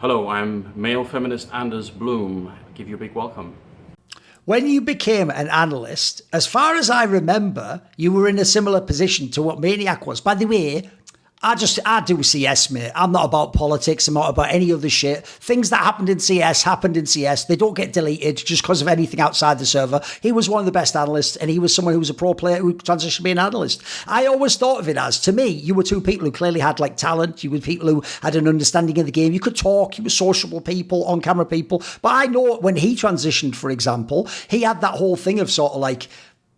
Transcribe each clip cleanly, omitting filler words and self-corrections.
Hello, I'm male feminist Anders Bloom. I give you a big welcome. When you became an analyst, as far as I remember, you were in a similar position to what Maniac was. By the way, I do CS, mate. I'm not about politics. I'm not about any other shit. Things that happened in CS happened in CS. They don't get deleted just because of anything outside the server. He was one of the best analysts, and he was someone who was a pro player who transitioned to be an analyst. I always thought of it as, to me, you were two people who clearly had like talent. You were people who had an understanding of the game. You could talk. You were sociable people, on-camera people. But I know when he transitioned, for example, he had that whole thing of sort of like,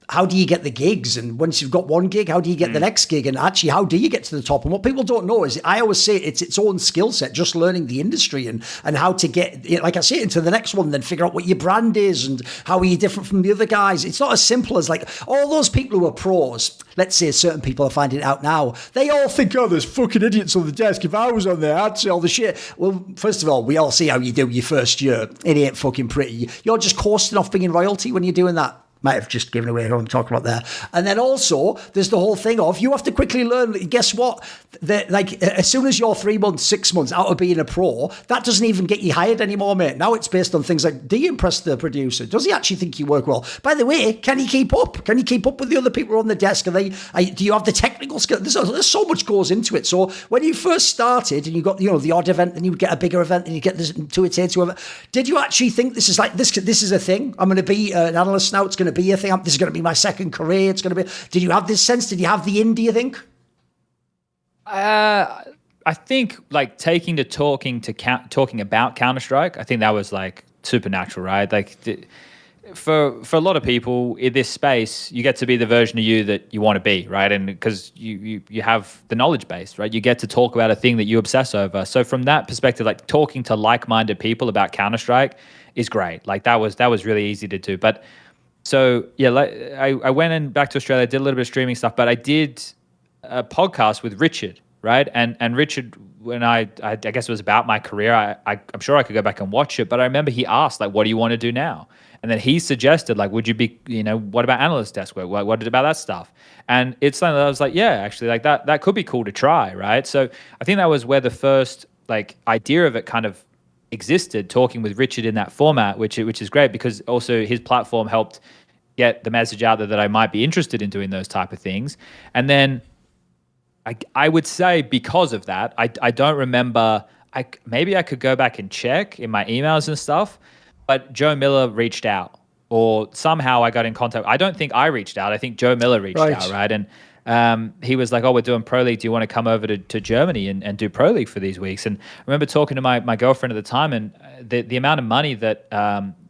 how do you get the gigs? And once you've got one gig, how do you get the next gig? And actually, how do you get to the top? And what people don't know is, I always say it's its own skill set, just learning the industry and how to get, like I say, into the next one, then figure out what your brand is and how are you different from the other guys. It's not as simple as like all those people who are pros. Let's say certain people are finding it out now. They all think, oh, there's fucking idiots on the desk. If I was on there, I'd say all the shit. Well, first of all, we all see how you do your first year. It ain't fucking pretty. You're just coasting off being royalty when you're doing that. Might have just given away who I'm talking about there. And then also, there's the whole thing of you have to quickly learn. Guess what? Like as soon as you're 3 months, 6 months out of being a pro, that doesn't even get you hired anymore, mate. Now it's based on things like, do you impress the producer? Does he actually think you work well? By the way, can he keep up? Can you keep up with the other people on the desk? Do you have the technical skill? There's so much goes into it. So when you first started and you got the odd event, then you would get a bigger event, and you get this to a tier 2 event. Did you actually think this is like this is a thing? I'm going to be an analyst now. It's going to be a thing. This is going to be my second career. It's going to be. Did you have this sense? Did you have the indie, you think? I think like talking about Counter-Strike, I think that was like supernatural, right? Like for a lot of people in this space, you get to be the version of you that you want to be, right? And because you have the knowledge base, right? You get to talk about a thing that you obsess over. So from that perspective, like talking to like-minded people about Counter-Strike is great. Like that was really easy to do. But so yeah, like I went back to Australia, did a little bit of streaming stuff, but I did a podcast with Richard, right? And Richard, when I guess it was about my career, I'm sure I could go back and watch it, but I remember he asked, like, what do you want to do now? And then he suggested, like, would you be, what about analyst desk work? What about that stuff? And it's something that I was like, yeah, actually, like that could be cool to try, right? So I think that was where the first like idea of it kind of existed, talking with Richard in that format, which is great because also his platform helped get the message out there that I might be interested in doing those type of things. And then I would say because of that, I don't remember, maybe I could go back and check in my emails and stuff, but Joe Miller reached out or somehow I got in contact. I don't think I reached out. I think Joe Miller reached out, right? And he was like, oh, we're doing Pro League. Do you want to come over to Germany and do Pro League for these weeks? And I remember talking to my girlfriend at the time, and the amount of money that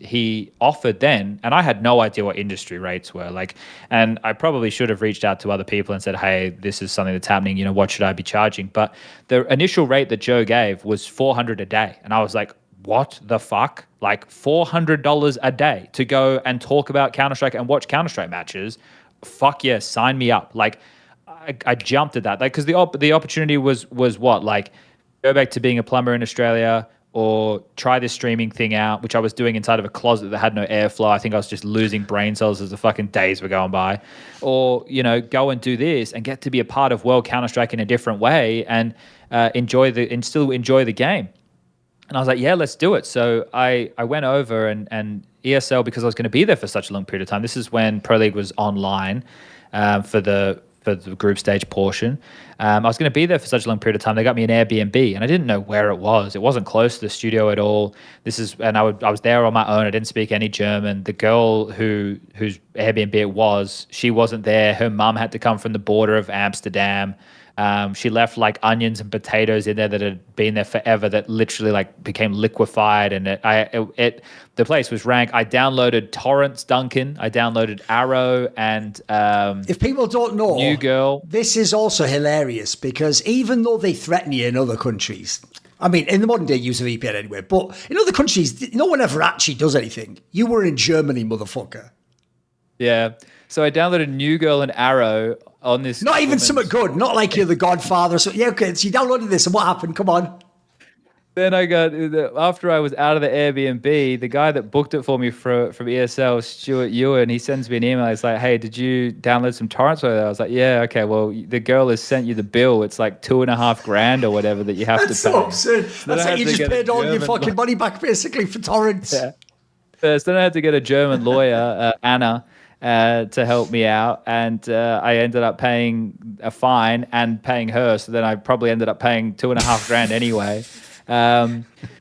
he offered then, and I had no idea what industry rates were like, and I probably should have reached out to other people and said, hey, this is something that's happening, what should I be charging? But the initial rate that Joe gave was $400 a day. And I was like, what the fuck? Like $400 a day to go and talk about Counter-Strike and watch Counter-Strike matches? Fuck yes, sign me up. Like I jumped at that, like, because the opportunity was what, like, go back to being a plumber in Australia or try this streaming thing out, which I was doing inside of a closet that had no airflow. I think I was just losing brain cells as the fucking days were going by. Or go and do this and get to be a part of World Counter-Strike in a different way and still enjoy the game. And I was like, yeah, let's do it. So I went over and ESL, because I was going to be there for such a long period of time. This is when Pro League was online for the group stage portion. I was going to be there for such a long period of time. They got me an Airbnb, and I didn't know where it was. It wasn't close to the studio at all. I was there on my own. I didn't speak any German. The girl whose Airbnb it was, she wasn't there. Her mum had to come from the border of Amsterdam. She left like onions and potatoes in there that had been there forever that literally like became liquefied, and the place was rank. I downloaded torrents, Duncan. I downloaded Arrow, and if people don't know, New Girl. This is also hilarious because even though they threaten you in other countries, I mean, in the modern day, use a VPN anyway, but in other countries, no one ever actually does anything. You were in Germany, motherfucker. Yeah. So I downloaded New Girl and Arrow on this. Not even something good. Not like you're the Godfather. So yeah, okay. So you downloaded this, and what happened? Come on. Then I got, after I was out of the Airbnb, the guy that booked it for me from ESL, Stuart Ewan, he sends me an email. He's like, hey, did you download some torrents? I was like, yeah, okay, well, the girl has sent you the bill. It's like $2,500 or whatever that you have to pay. So absurd. That's like you just paid all your fucking money back basically for torrents. Yeah. First, then I had to get a German lawyer, Anna, to help me out, and I ended up paying a fine and paying her. So then I probably ended up paying $2,500 anyway.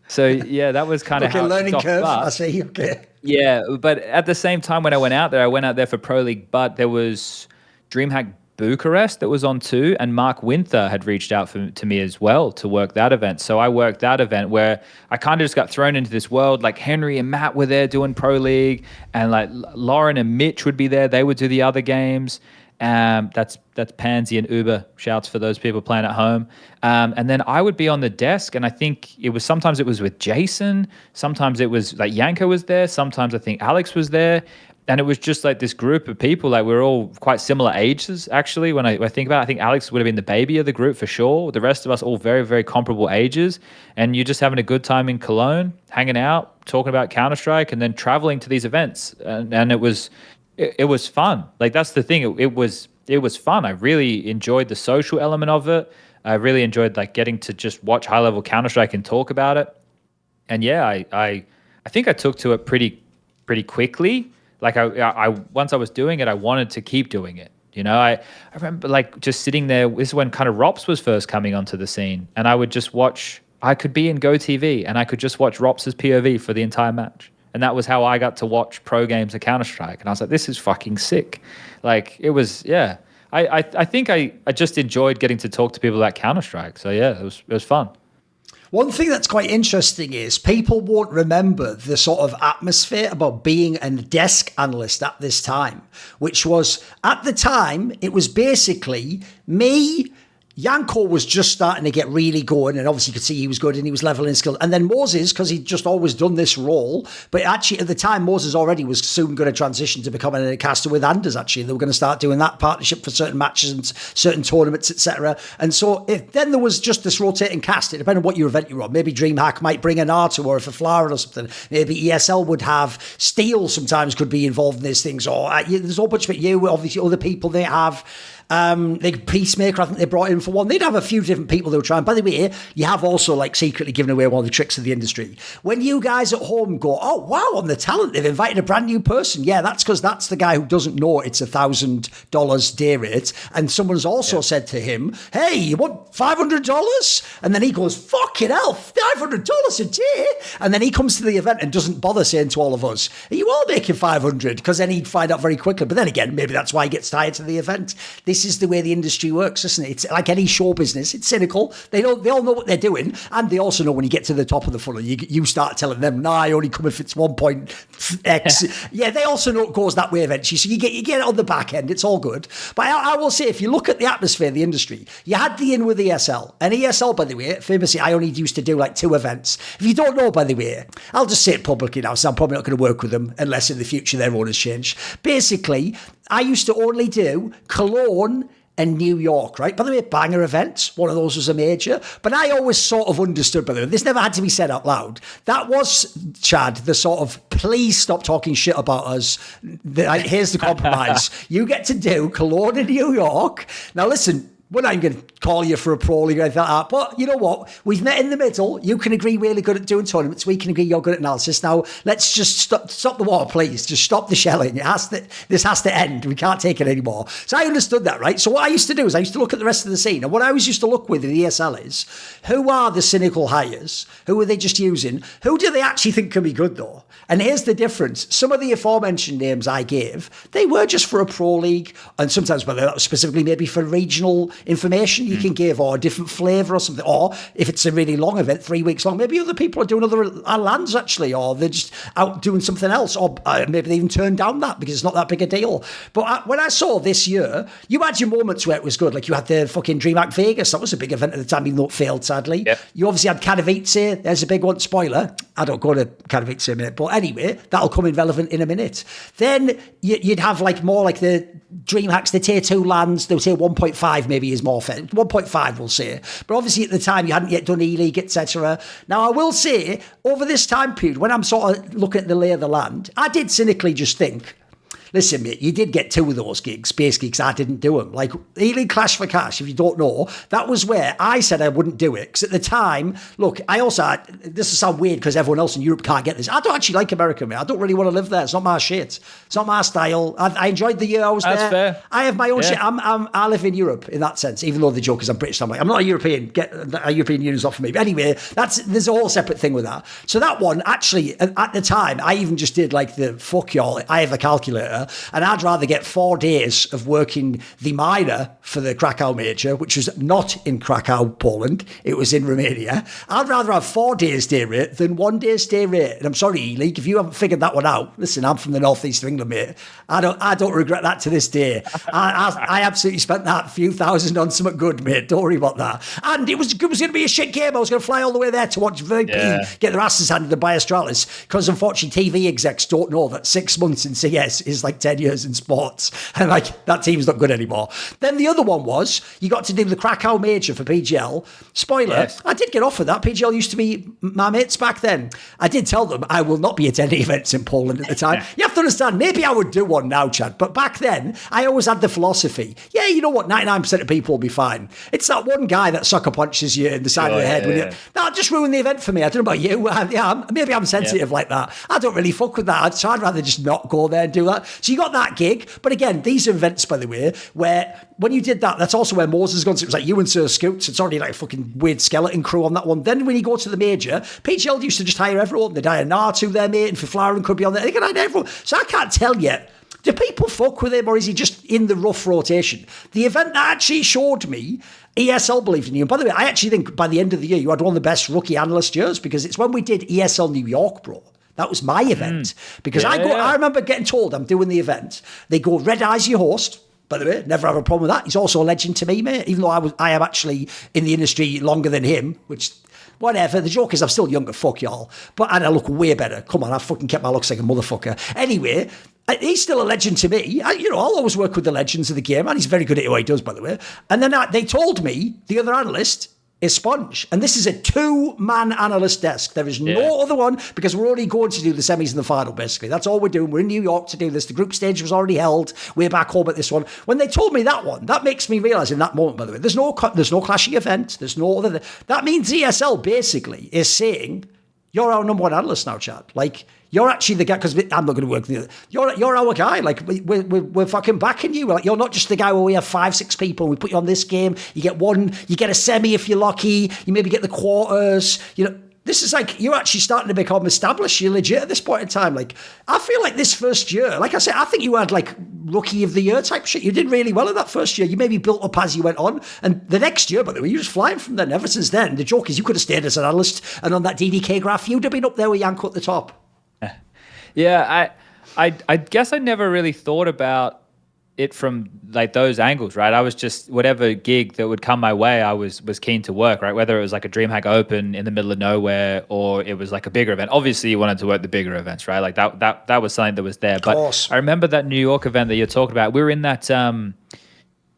So yeah, that was kind of how learning curve. But, I see. Okay. Yeah, but at the same time when I went out there for Pro League, but there was DreamHack Bucharest that was on too, and Mark Winther had reached out to me as well to work that event. So I worked that event where I kind of just got thrown into this world. Like Henry and Matt were there doing Pro League, and like Lauren and Mitch would be there. They would do the other games. That's Pansy and Uber. Shouts for those people playing at home. And then I would be on the desk, and I think sometimes it was with Jason, sometimes it was like Yanko was there, sometimes I think Alex was there, and it was just like this group of people. Like we're all quite similar ages, actually. When I think about it, I think Alex would have been the baby of the group for sure. The rest of us all very, very comparable ages, and you're just having a good time in Cologne, hanging out, talking about Counter-Strike, and then traveling to these events, and it was fun. Like that's the thing. It was fun. I really enjoyed the social element of it. I really enjoyed like getting to just watch high level Counter-Strike and talk about it. And yeah, I think I took to it pretty quickly. Like I once I was doing it, I wanted to keep doing it. You know, I remember like just sitting there. This is when kind of Rops was first coming onto the scene, and I would just watch. I could be in GoTV and I could just watch Rops' POV for the entire match. And that was how I got to watch pro games of Counter-Strike. And I was like, this is fucking sick. Like, it was, yeah. I think I just enjoyed getting to talk to people about Counter-Strike. So, yeah, it was fun. One thing that's quite interesting is people won't remember the sort of atmosphere about being a desk analyst at this time, which was, at the time, it was basically me. Yanko was just starting to get really going, and obviously you could see he was good and he was leveling skill. And then Moses, because he'd just always done this role, but actually at the time Moses already was soon going to transition to becoming a caster with Anders. Actually, they were going to start doing that partnership for certain matches and certain tournaments, etc. And so then there was just this rotating cast. It depended on what your event you were on. Maybe DreamHack might bring an Artu or a fifflaren or something. Maybe ESL would have Steel. Sometimes could be involved in these things. Or there's a whole bunch of it. You, obviously, other people they have. Like Peacemaker, I think they brought in for one. They'd have a few different people they were trying. By the way, you have also like secretly given away one of the tricks of the industry. When you guys at home go, oh wow, on the talent, they've invited a brand new person. Yeah, that's because that's the guy who doesn't know it's $1,000 day rate. And someone's also said to him, hey, you want $500? And then he goes, fucking hell, $500 a day. And then he comes to the event and doesn't bother saying to all of us, are you all making 500? Because then he'd find out very quickly. But then again, maybe that's why he gets tired to the event. This is the way the industry works, isn't it? It's like any show business. It's cynical. They all know what they're doing, and they also know when you get to the top of the funnel, you start telling them, "Nah, I only come if it's 1.x." Yeah, they also know it goes that way eventually. So you get it on the back end. It's all good. But I will say, if you look at the atmosphere of the industry, you had the in with ESL, and ESL, by the way, famously, I only used to do like 2 events. If you don't know, by the way, I'll just say it publicly now, so I'm probably not going to work with them unless in the future their owners change. Basically, I used to only do Cologne and New York, right? By the way, banger events. One of those was a major. But I always sort of understood, by the way, this never had to be said out loud. That was, Chad, the sort of, please stop talking shit about us. Here's the compromise. You get to do Cologne and New York. Now listen, we're not even going to call you for a pro league or anything like that. But you know what? We've met in the middle. You can agree really good at doing tournaments. We can agree you're good at analysis. Now, let's just stop the war, please. Just stop the shelling. This has to end. We can't take it anymore. So I understood that, right? So what I used to do is I used to look at the rest of the scene. And what I always used to look with in the ESL is, who are the cynical hires? Who are they just using? Who do they actually think can be good, though? And here's the difference. Some of the aforementioned names I gave, they were just for a pro league. And sometimes, whether that was specifically maybe for regional information you can give, or a different flavour or something. Or if it's a really long event, 3 weeks long, maybe other people are doing other lands actually, or they're just out doing something else, or maybe they even turned down that because it's not that big a deal. But when I saw this year, you had your moments where it was good. Like you had the fucking DreamHack Vegas. That was a big event at the time, even though it failed, sadly. Yep. You obviously had Katowice. There's a big one. Spoiler, I don't go to Katowice in a minute. But anyway, that'll come in relevant in a minute. Then you'd have like more like the DreamHacks, the tier 2 lands, the tier 1.5 maybe years more fair. 1.5, we'll say. But obviously at the time, you hadn't yet done E-League, etc. Now, I will say, over this time period, when I'm sort of looking at the lay of the land, I did cynically just think, listen, mate, you did get 2 of those gigs, basically, because I didn't do them. Like, E-League Clash for Cash, if you don't know, that was where I said I wouldn't do it. Because at the time, look, this will sound weird because everyone else in Europe can't get this. I don't actually like America, mate. I don't really want to live there. It's not my shit. It's not my style. I enjoyed the year I was there. That's fair. I have my own shit. I live in Europe in that sense, even though the joke is I'm British. I'm like, I'm not a European. Get a European Union's off for me. But anyway, there's a whole separate thing with that. So that one, actually, at the time, I even just did like the fuck y'all. I have a calculator, and I'd rather get 4 days of working the minor for the Krakow major, which was not in Krakow, Poland. It was in Romania. I'd rather have 4 days day rate than 1 day's day rate. And I'm sorry, E-League, if you haven't figured that one out, listen, I'm from the northeast of England, mate. I don't regret that to this day. I absolutely spent that few thousand on something good, mate. Don't worry about that. And it was going to be a shit game. I was going to fly all the way there to watch VP get their asses handed by Astralis, because unfortunately TV execs don't know that 6 months in CS is like 10 years in sports, and like that team's not good anymore. Then the other one was you got to do the Krakow major for PGL. Spoiler, I did get offered that. PGL used to be my mates back then. I did tell them I will not be attending events in Poland at the time. You have to understand, maybe I would do one now, Chad, but back then I always had the philosophy, you know what, 99% of people will be fine. It's that one guy that sucker punches you in the side of the head. That'll just ruin the event for me. I don't know about you. Maybe I'm sensitive like that. I don't really fuck with that, so I'd rather just not go there and do that. So you got that gig. But again, these are events, by the way, where when you did that, that's also where Moses has gone to. It was like you and Sir Scoots. It's already like a fucking weird skeleton crew on that one. Then when you go to the major, PGL used to just hire everyone. They'd hire Natu there, mate, and fifflaren could be on there. They could hire everyone. So I can't tell yet. Do people fuck with him, or is he just in the rough rotation? The event that actually showed me ESL believed in you. And by the way, I actually think by the end of the year, you had one of the best rookie analyst years, because it's when we did ESL New York, bro. That was my event. Because I remember getting told I'm doing the event. They go, Red Eye's your host. By the way, never have a problem with that. He's also a legend to me, mate, even though I am actually in the industry longer than him, which, whatever. The joke is I'm still younger, fuck y'all. And I look way better. Come on, I fucking kept my looks like a motherfucker. Anyway, he's still a legend to me. I'll always work with the legends of the game, and he's very good at what he does, by the way. And then they told me the other analyst is SPUNJ. And this is a 2-man analyst desk. There is no other one, because we're only going to do the semis and the final, basically. That's all we're doing. We're in New York to do this. The group stage was already held. We're back home at this one. When they told me that one, that makes me realise in that moment, by the way, there's no clashing event. There's no other. That means ESL basically is saying, you're our number one analyst now, Chad. Like, you're actually the guy, because I'm not going to work with you. You're our guy. Like, we're fucking backing you. Like, you're not just the guy where we have 5-6 people. We put you on this game. You get one. You get a semi if you're lucky. You maybe get the quarters. You know, this is like, you're actually starting to become established. You're legit at this point in time. Like, I feel like this first year, like I said, I think you had like rookie of the year type shit. You did really well in that first year. You maybe built up as you went on. And the next year, by the way, you're just flying from then. Ever since then, the joke is you could have stayed as an analyst, and on that DDK graph, you'd have been up there with Yanko at the top. Yeah, I guess I never really thought about it from like those angles, right? I was just, whatever gig that would come my way, I was keen to work, right? Whether it was like a DreamHack Open in the middle of nowhere, or it was like a bigger event. Obviously, you wanted to work the bigger events, right? Like that was something that was there. But I remember that New York event that you're talking about. We were in that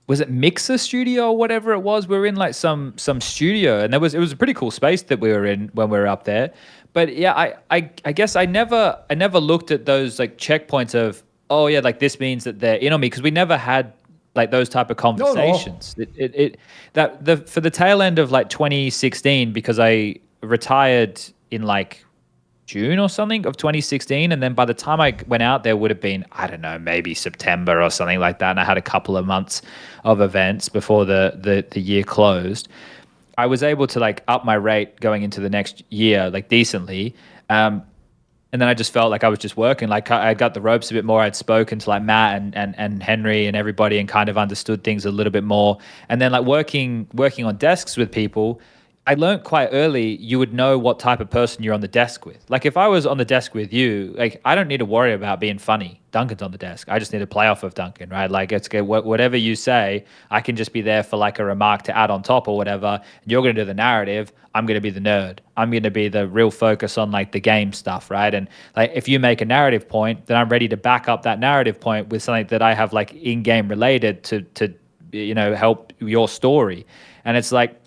was it Mixer Studio or whatever it was? We were in like some studio, and it was a pretty cool space that we were in when we were up there. But yeah, I guess I never looked at those like checkpoints of, oh yeah, like this means that they're in on me, because we never had like those type of conversations. No. For the tail end of like 2016, because I retired in like June or something of 2016, and then by the time I went out there would have been, I don't know, maybe September or something like that, and I had a couple of months of events before the year closed. I was able to like up my rate going into the next year, like decently. And then I just felt like I was just working. Like I got the ropes a bit more. I'd spoken to like Matt and Henry and everybody, and kind of understood things a little bit more. And then like working on desks with people, I learned quite early, you would know what type of person you're on the desk with. Like if I was on the desk with you, like I don't need to worry about being funny. Duncan's on the desk. I just need to play off of Duncan, right? Like it's good. Whatever you say, I can just be there for like a remark to add on top or whatever. And you're going to do the narrative. I'm going to be the nerd. I'm going to be the real focus on like the game stuff, right? And like if you make a narrative point, then I'm ready to back up that narrative point with something that I have like in-game related to help your story. And it's like,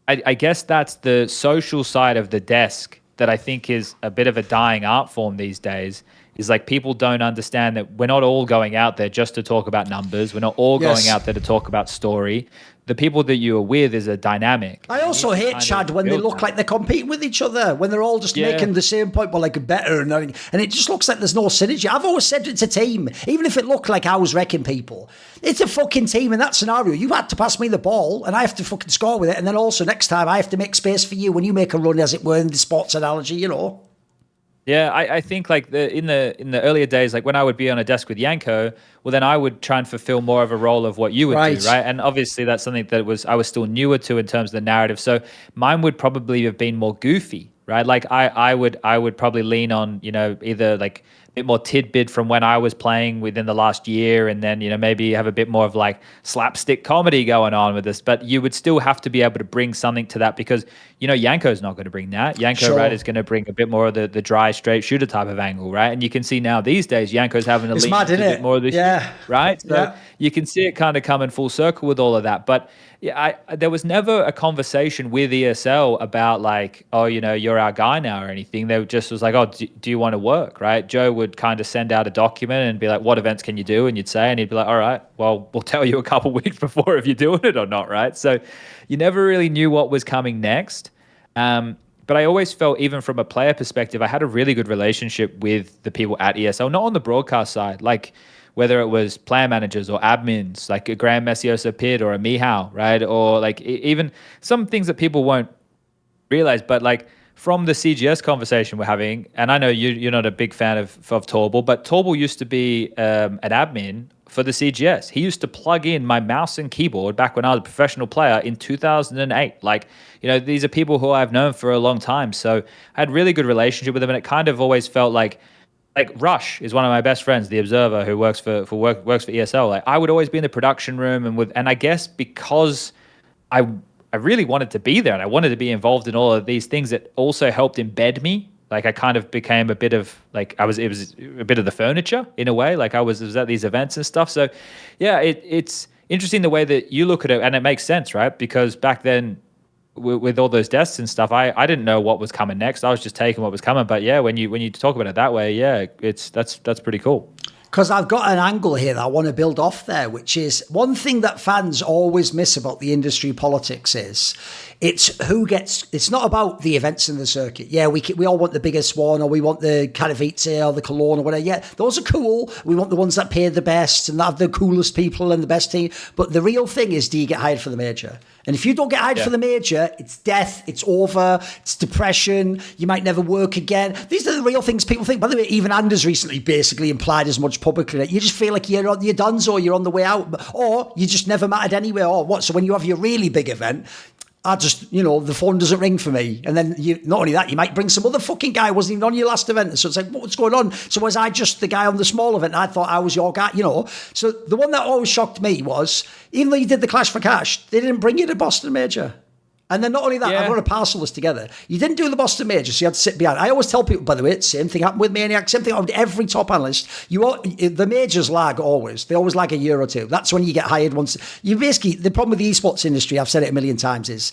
I guess that's the social side of the desk that I think is a bit of a dying art form these days. Is like people don't understand that we're not all going out there just to talk about numbers. We're not all going out there to talk about story. The people that you are with is a dynamic. I also hate, Chad, when they look like they're competing with each other, when they're all just making the same point, but like better. And it just looks like there's no synergy. I've always said it's a team. Even if it looked like I was wrecking people, it's a fucking team in that scenario. You had to pass me the ball and I have to fucking score with it. And then also next time I have to make space for you when you make a run, as it were, in the sports analogy, Yeah, I think like in the earlier days, like when I would be on a desk with Yanko, well, then I would try and fulfill more of a role of what you would do, right? And obviously that's something that I was still newer to in terms of the narrative. So mine would probably have been more goofy, right? Like I would probably lean on, either like a bit more tidbit from when I was playing within the last year, and then maybe have a bit more of like slapstick comedy going on with this. But you would still have to be able to bring something to that, because Yanko's not going to bring that. Yanko, right, is going to bring a bit more of the dry, straight shooter type of angle, right? And you can see now these days Yanko's having to lean a bit more of this, right? So you can see it kind of coming full circle with all of that. But yeah, there was never a conversation with ESL about like, oh, you're our guy now or anything. They just was like, oh, do you want to work, right? Joe would kind of send out a document and be like, what events can you do? And you'd say, and he'd be like, all right, well, we'll tell you a couple weeks before if you're doing it or not, right? So you never really knew what was coming next. But I always felt, even from a player perspective, I had a really good relationship with the people at ESL, not on the broadcast side, like whether it was player managers or admins, like a Graham Messiosa Pitt or a Mihao, right? Or like even some things that people won't realize, but like from the CGS conversation we're having, and I know you're not a big fan of Torble, but Torble used to be an admin for the CGS. He used to plug in my mouse and keyboard back when I was a professional player in 2008. Like, these are people who I've known for a long time. So I had really good relationship with them, and it kind of always felt like Rush is one of my best friends, the Observer, who works for ESL. Like, I would always be in the production room, and I guess because I really wanted to be there and I wanted to be involved in all of these things, that also helped embed me. Like I kind of became a bit of like it was a bit of the furniture in a way. Like I was at these events and stuff. So yeah, it's interesting the way that you look at it, and it makes sense, right? Because back then, with all those desks and stuff, I didn't know what was coming next. I was just taking what was coming. But yeah, when you talk about it that way, yeah, that's pretty cool. Because I've got an angle here that I want to build off there, which is one thing that fans always miss about the industry politics is it's not about the events in the circuit. Yeah, we all want the biggest one, or we want the Katowice or the Cologne or whatever. Yeah, those are cool. We want the ones that pay the best and that have the coolest people and the best team. But the real thing is, do you get hired for the major? And if you don't get hired for the major, it's death, it's over, it's depression, you might never work again. These are the real things people think. By the way, even Anders recently basically implied as much publicly that you just feel like you're done, or you're on the way out, or you just never mattered anywhere, or what. So when you have your really big event, the phone doesn't ring for me. And then not only that, you might bring some other fucking guy who wasn't even on your last event. So it's like, what's going on? So was I just the guy on the small event? I thought I was your guy, So the one that always shocked me was, even though you did the Clash for Cash, they didn't bring you to Boston Major. And then not only that, I'm going to parcel this together. You didn't do the Boston Major, so you had to sit behind. I always tell people, by the way, same thing happened with Maniac, same thing happened with every top analyst. The majors lag always. They always lag a year or two. That's when you get hired once. The problem with the esports industry, I've said it a million times, is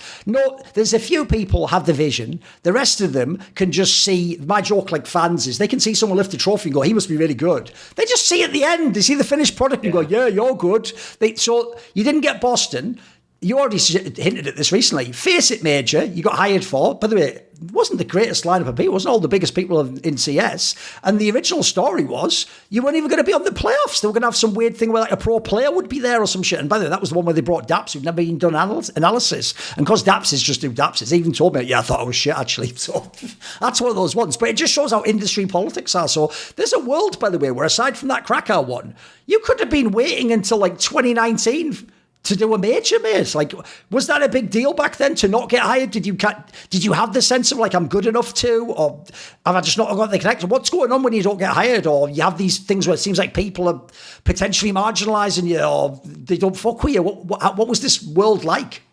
there's a few people have the vision. The rest of them can just see, my joke like fans is, they can see someone lift a trophy and go, he must be really good. They just see at the end, they see the finished product and go, yeah, you're good. So you didn't get Boston. You already hinted at this recently. Face It Major, you got hired for. By the way, it wasn't the greatest lineup of people. It wasn't all the biggest people in CS. And the original story was you weren't even going to be on the playoffs. They were going to have some weird thing where like a pro player would be there or some shit. And by the way, that was the one where they brought Daps, who'd never even done analysis. And because Daps is just do Daps, they even told me, I thought I was shit actually. So that's one of those ones. But it just shows how industry politics are. So there's a world, by the way, where aside from that Krakow one, you could have been waiting until like 2019 to do a major, mate. Like, was that a big deal back then to not get hired? Did you have the sense of like, I'm good enough to, or have I just not got the connection? What's going on when you don't get hired, or you have these things where it seems like people are potentially marginalising you, or they don't fuck with you? What was this world like?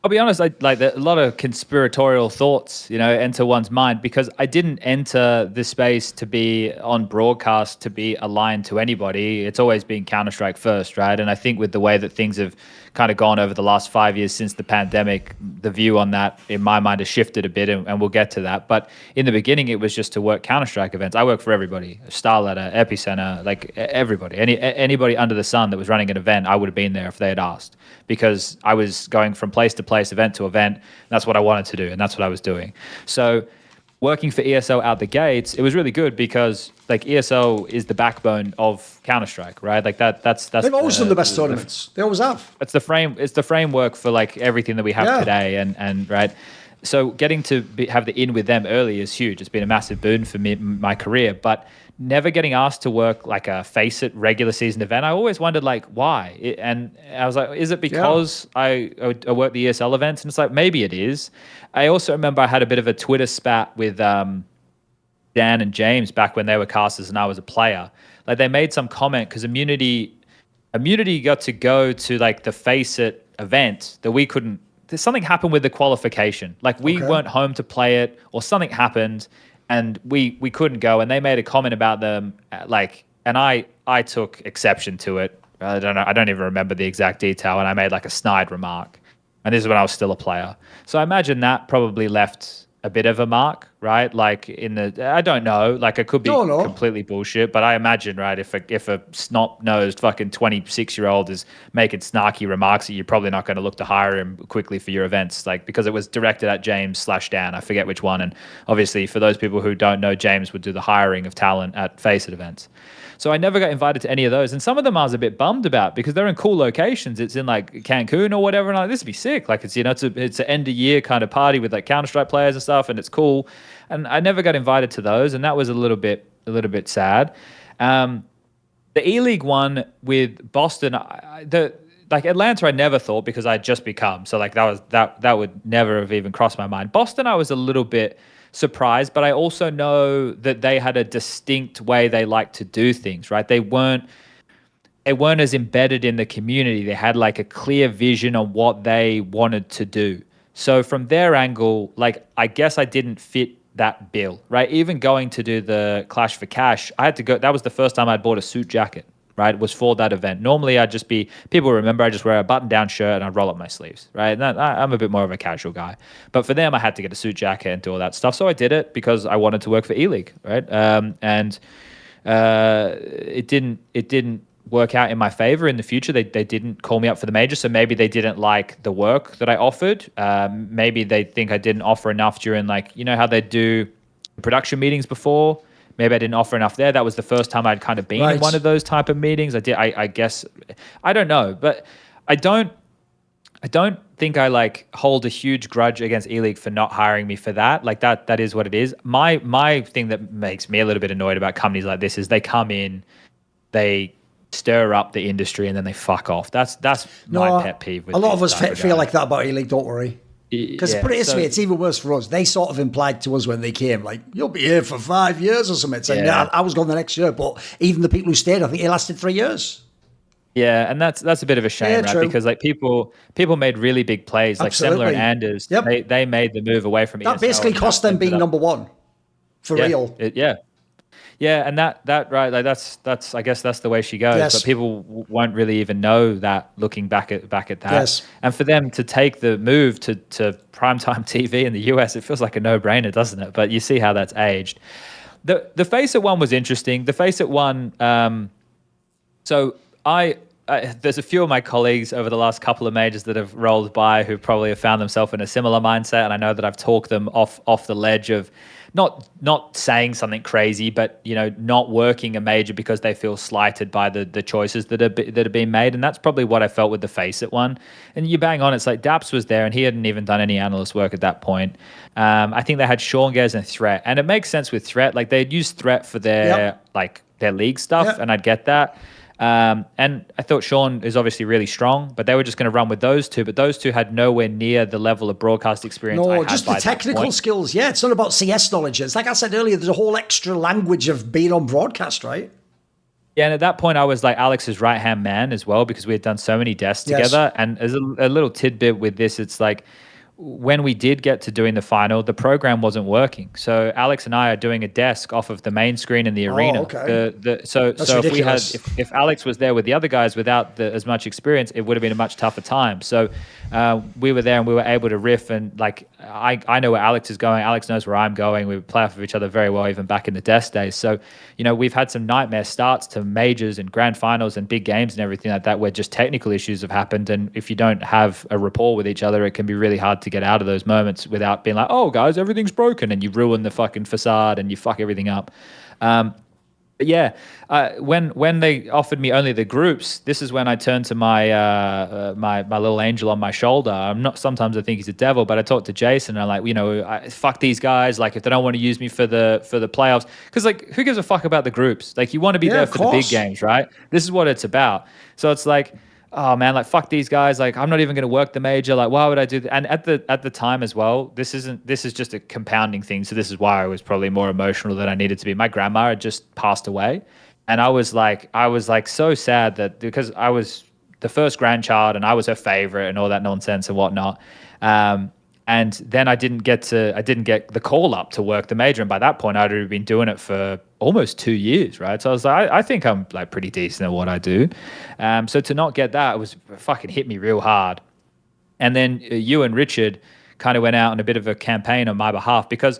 I'll be honest, a lot of conspiratorial thoughts, enter one's mind, because I didn't enter this space to be on broadcast, to be aligned to anybody. It's always been Counter-Strike first, right? And I think with the way that things have kind of gone over the last 5 years since the pandemic, the view on that, in my mind, has shifted a bit, and we'll get to that. But in the beginning, it was just to work Counter-Strike events. I work for everybody, Starladder, Epicenter, like everybody. Anybody under the sun that was running an event, I would have been there if they had asked, because I was going from place to place, event to event. That's what I wanted to do, and that's what I was doing. So working for ESL out the gates, it was really good because like ESL is the backbone of Counter-Strike, right? Like that's they've always done the best tournaments. They always have. It's the framework for like everything that we have today, and right. So getting to have the in with them early is huge. It's been a massive boon for me, my career, but never getting asked to work like a Face It regular season event, I always wondered like why. And I was like, is it because I work the ESL events? And it's like, maybe it is. I also remember I had a bit of a Twitter spat with Dan and James back when they were casters and I was a player. Like they made some comment because Immunity got to go to like the Face It event that we couldn't. Something happened with the qualification. Like we weren't home to play it, or something happened and we couldn't go, and they made a comment about them, like, and I took exception to it. I don't even remember the exact detail, and I made like a snide remark, and this is when I was still a player. So I imagine that probably left a bit of a mark, right? Like I don't know, like it could be completely bullshit, but I imagine, right, if a snot-nosed fucking 26-year-old is making snarky remarks, you're probably not going to look to hire him quickly for your events, like because it was directed at James/Dan, I forget which one, and obviously for those people who don't know, James would do the hiring of talent at Face It events. So I never got invited to any of those. And some of them I was a bit bummed about because they're in cool locations. It's in like Cancun or whatever. And I'm like, this would be sick. Like it's, it's an end of year kind of party with like Counter-Strike players and stuff. And it's cool. And I never got invited to those. And that was a little bit sad. The E-League one with Boston, like Atlanta, I never thought because I'd just become. So like that would never have even crossed my mind. Boston, I was a little bit surprised, but I also know that they had a distinct way they like to do things, right? They weren't as embedded in the community. They had like a clear vision on what they wanted to do. So from their angle, like I guess I didn't fit that bill, right? Even going to do the Clash for Cash, I had to go. That was the first time I'd bought a suit jacket, right? Was for that event. Normally I'd just be, people remember I just wear a button-down shirt and I'd roll up my sleeves, right? And I'm a bit more of a casual guy. But for them, I had to get a suit jacket and do all that stuff. So I did it because I wanted to work for E-League, right? It didn't work out in my favor in the future. They didn't call me up for the major, so maybe they didn't like the work that I offered. Maybe they think I didn't offer enough during, like, you know how they do production meetings before? Maybe I didn't offer enough there. That was the first time I'd kind of been in one of those type of meetings. I guess, I don't know, but I don't think I like hold a huge grudge against E-League for not hiring me for that. Like that is what it is. My thing that makes me a little bit annoyed about companies like this is they come in, they stir up the industry, and then they fuck off. That's my pet peeve. A lot of us feel like that about E-League. Don't worry. Because put it this way, it's even worse for us. They sort of implied to us when they came, like, you'll be here for 5 years or something. So I was gone the next year, but even the people who stayed, I think it lasted 3 years. Yeah, and that's a bit of a shame, right? True. Because like people made really big plays, like Semler and Anders. Yep. They made the move away from that. Basically cost them being number one for real. Yeah, and that right, like that's I guess that's the way she goes. Yes. But people won't really even know that looking back at that. Yes. And for them to take the move to primetime TV in the US, it feels like a no-brainer, doesn't it? But you see how that's aged. The Face It one was interesting. The Face It one. So there's a few of my colleagues over the last couple of majors that have rolled by who probably have found themselves in a similar mindset, and I know that I've talked them off the ledge of not saying something crazy, but not working a major because they feel slighted by the choices that are being made, and that's probably what I felt with the Face It one. And you bang on, it's like Daps was there, and he hadn't even done any analyst work at that point. I think they had Sean-Gez and Threat, and it makes sense with Threat. Like they'd use Threat for their their league stuff, and I'd get that. And I thought Sean is obviously really strong, but they were just going to run with those two. But those two had nowhere near the level of broadcast experience I had. No, just the technical skills. Yeah, it's not about CS knowledge. It's like I said earlier, there's a whole extra language of being on broadcast, right? Yeah, and at that point, I was like Alex's right-hand man as well because we had done so many desks together. And as a little tidbit with this, it's like when we did get to doing the final, the program wasn't working. So Alex and I are doing a desk off of the main screen in the arena. Okay. So ridiculous. if Alex was there with the other guys without as much experience, it would have been a much tougher time. So we were there and we were able to riff, and like I know where Alex is going. Alex knows where I'm going. We play off of each other very well, even back in the desk days. So, you know, we've had some nightmare starts to majors and grand finals and big games and everything like that, where just technical issues have happened. And if you don't have a rapport with each other, it can be really hard to get out of those moments without being like, oh guys, everything's broken, and you ruin the fucking facade and you fuck everything up. But yeah, when they offered me only the groups, this is when I turned to my my little angel on my shoulder. Sometimes I think he's a devil, but I talked to Jason and I'm like, you know, fuck these guys. Like, if they don't want to use me for the playoffs, because like, who gives a fuck about the groups? Like, you want to be there for the big games, right? This is what it's about. So it's like, oh man, like fuck these guys. Like, I'm not even going to work the major. Like, why would I do that? And at the time as well, this is just a compounding thing. So this is why I was probably more emotional than I needed to be. My grandma had just passed away, and I was like so sad that, because I was the first grandchild and I was her favorite and all that nonsense and whatnot. And then I didn't get the call up to work the major, and by that point I'd already been doing it for almost 2 years, right? So I was like, I think I'm like pretty decent at what I do. So to not get that was fucking hit me real hard. And then you and Richard kind of went out on a bit of a campaign on my behalf, because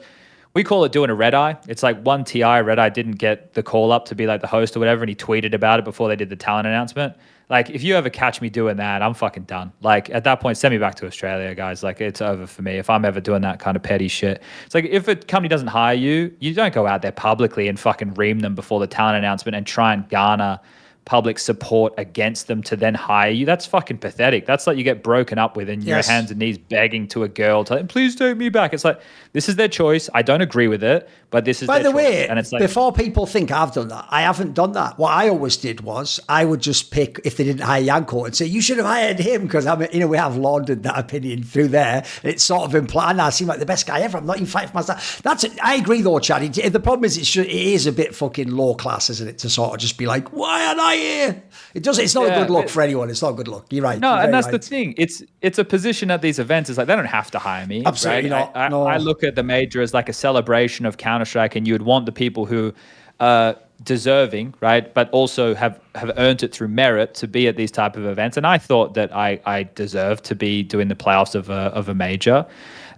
we call it doing a red eye. It's like one TI red eye didn't get the call up to be like the host or whatever, and he tweeted about it before they did the talent announcement. Like, if you ever catch me doing that, I'm fucking done. Like, at that point, send me back to Australia, guys. Like, it's over for me if I'm ever doing that kind of petty shit. It's like, if a company doesn't hire you, you don't go out there publicly and fucking ream them before the talent announcement and try and garner public support against them to then hire you. That's fucking pathetic. That's like you get broken up with and your hands and knees begging to a girl to, please take me back. It's like, this is their choice. I don't agree with it, but this is By their the choice. way, And it's like, before people think I've done that, I haven't done that. What I always did was I would just pick, if they didn't hire Yanko, and say, you should have hired him, because we have laundered that opinion through there. It's sort of implied, I seem like the best guy ever. I'm not even fighting for myself. I agree though, Chad. The problem is it is a bit fucking low class, isn't it, to sort of just be like, why am I here? It's not a good look for anyone. It's not a good look. You're right. No, You're and that's right. the thing. It's a position at these events. It's like, they don't have to hire me. Absolutely right? not. No. I look at the major as like a celebration of Counter-Strike, and you would want the people who are deserving, right, but also have earned it through merit to be at these type of events. And I thought that I deserved to be doing the playoffs of a major.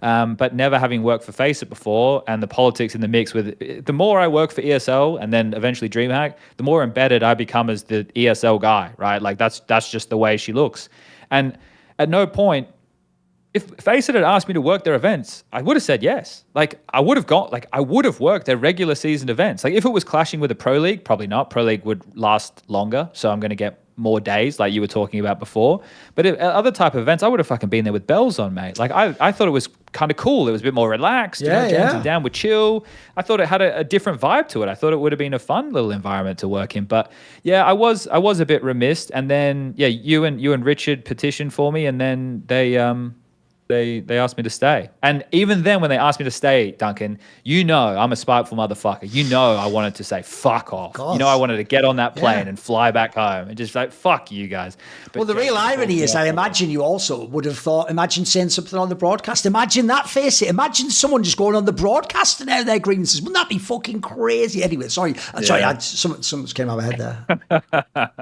But never having worked for Faceit before, and the politics in the mix with the more I work for ESL and then eventually DreamHack, the more embedded I become as the ESL guy, right? Like, that's just the way she looks. And at no point, if Faceit had asked me to work their events, I would have said yes. Like, I would have worked their regular season events. Like, if it was clashing with a Pro League, probably not. Pro League would last longer, so I'm going to get more days, like you were talking about before. But other type of events, I would have fucking been there with bells on, mate. Like, I thought it was kind of cool. It was a bit more relaxed. James and Dan would chill. I thought it had a different vibe to it. I thought it would have been a fun little environment to work in. But yeah, I was a bit remiss. And then you and Richard petitioned for me, and then they asked me to stay. And even then, when they asked me to stay, Duncan, you know I'm a spiteful motherfucker. You know I wanted to say fuck off. You know I wanted to get on that plane and fly back home and just like, fuck you guys. But well, the real irony is, I imagine you also would have thought, imagine saying something on the broadcast. Imagine that, face it. Imagine someone just going on the broadcast and out their grievances. Wouldn't that be fucking crazy? Anyway, sorry, something came out of my head there.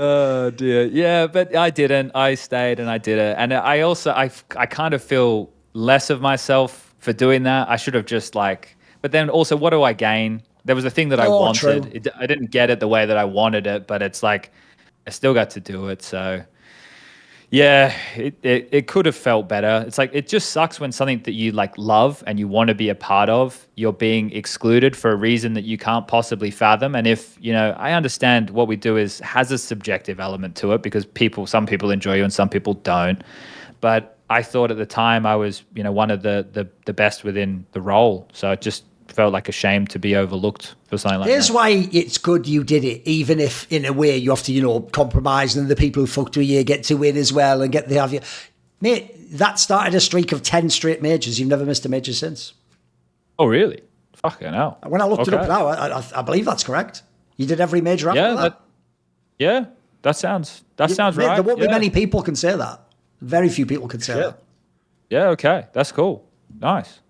Oh dear. Yeah, but I didn't. I stayed and I did it. And I also, I kind of feel less of myself for doing that. I should have just but then also, what do I gain? There was a thing that I wanted. I didn't get it the way that I wanted it, but it's like, I still got to do it. So yeah, it could have felt better. It's like, it just sucks when something that you love and you want to be a part of, you're being excluded for a reason that you can't possibly fathom. And if, I understand what we do has a subjective element to it, because some people enjoy you and some people don't. But I thought at the time I was, one of the best within the role. So it just felt like a shame to be overlooked for something like that. Here's why it's good you did it, even if in a way you have to, compromise, and the people who fucked with you get to win as well and get the have you. Mate, that started a streak of 10 straight majors. You've never missed a major since. Oh, really? Fucking hell. When I looked it up now, I believe that's correct. You did every major after that? That sounds right. There won't be many people can say that. Very few people can say that. Yeah, okay. That's cool. Nice.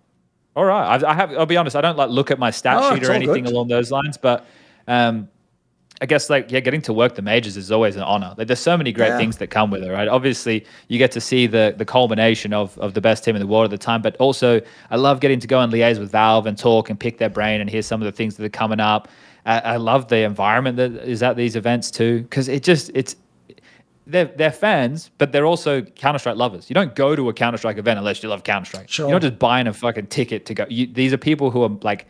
All right. I'll be honest, I don't like look at my stat sheet or anything along those lines, but I guess getting to work the majors is always an honor. Like there's so many great things that come with it, right? Obviously, you get to see the culmination of the best team in the world at the time, but also I love getting to go and liaise with Valve and talk and pick their brain and hear some of the things that are coming up. I love the environment that is at these events too, because they're fans, but they're also Counter-Strike lovers. You don't go to a Counter-Strike event unless you love Counter-Strike. Sure. You're not just buying a fucking ticket to go. These are people who are like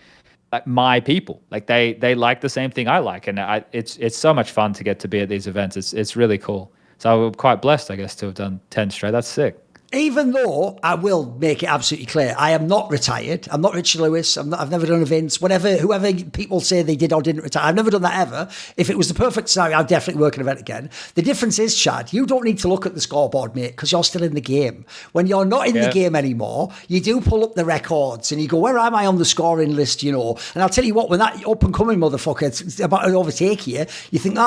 my people. Like they like the same thing I like, and it's so much fun to get to be at these events. It's really cool. So I'm quite blessed, I guess, to have done 10 straight. That's sick. Even though I will make it absolutely clear, I am not retired. I'm not Richard Lewis. I've never done events. Whoever people say they did or didn't retire, I've never done that ever. If it was the perfect scenario, I'd definitely work an event again. The difference is, Chad, you don't need to look at the scoreboard, mate, because you're still in the game. When you're not in the game anymore, you do pull up the records and you go, where am I on the scoring list, you know? And I'll tell you what, when that up-and-coming motherfucker is about to overtake you, you think,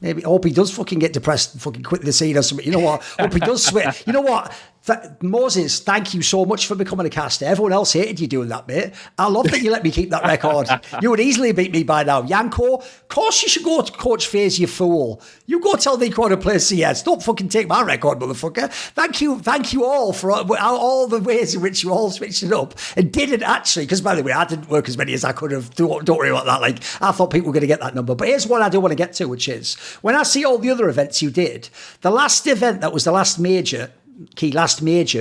maybe I hope he does fucking get depressed and fucking quit the scene or something. You know what? Hope he does switch. You know what? Moses, thank you so much for becoming a caster. Everyone else hated you doing that, mate. I love that you let me keep that record. You would easily beat me by now. Yanko, of course you should go to Coach FaZe, you fool. You go tell Nico to play CS. Don't fucking take my record, motherfucker. Thank you all for all the ways in which you all switched it up and didn't actually, because by the way, I didn't work as many as I could have. Don't worry about that. Like, I thought people were going to get that number. But here's what I do want to get to, which is, when I see all the other events you did, the last event that was the last major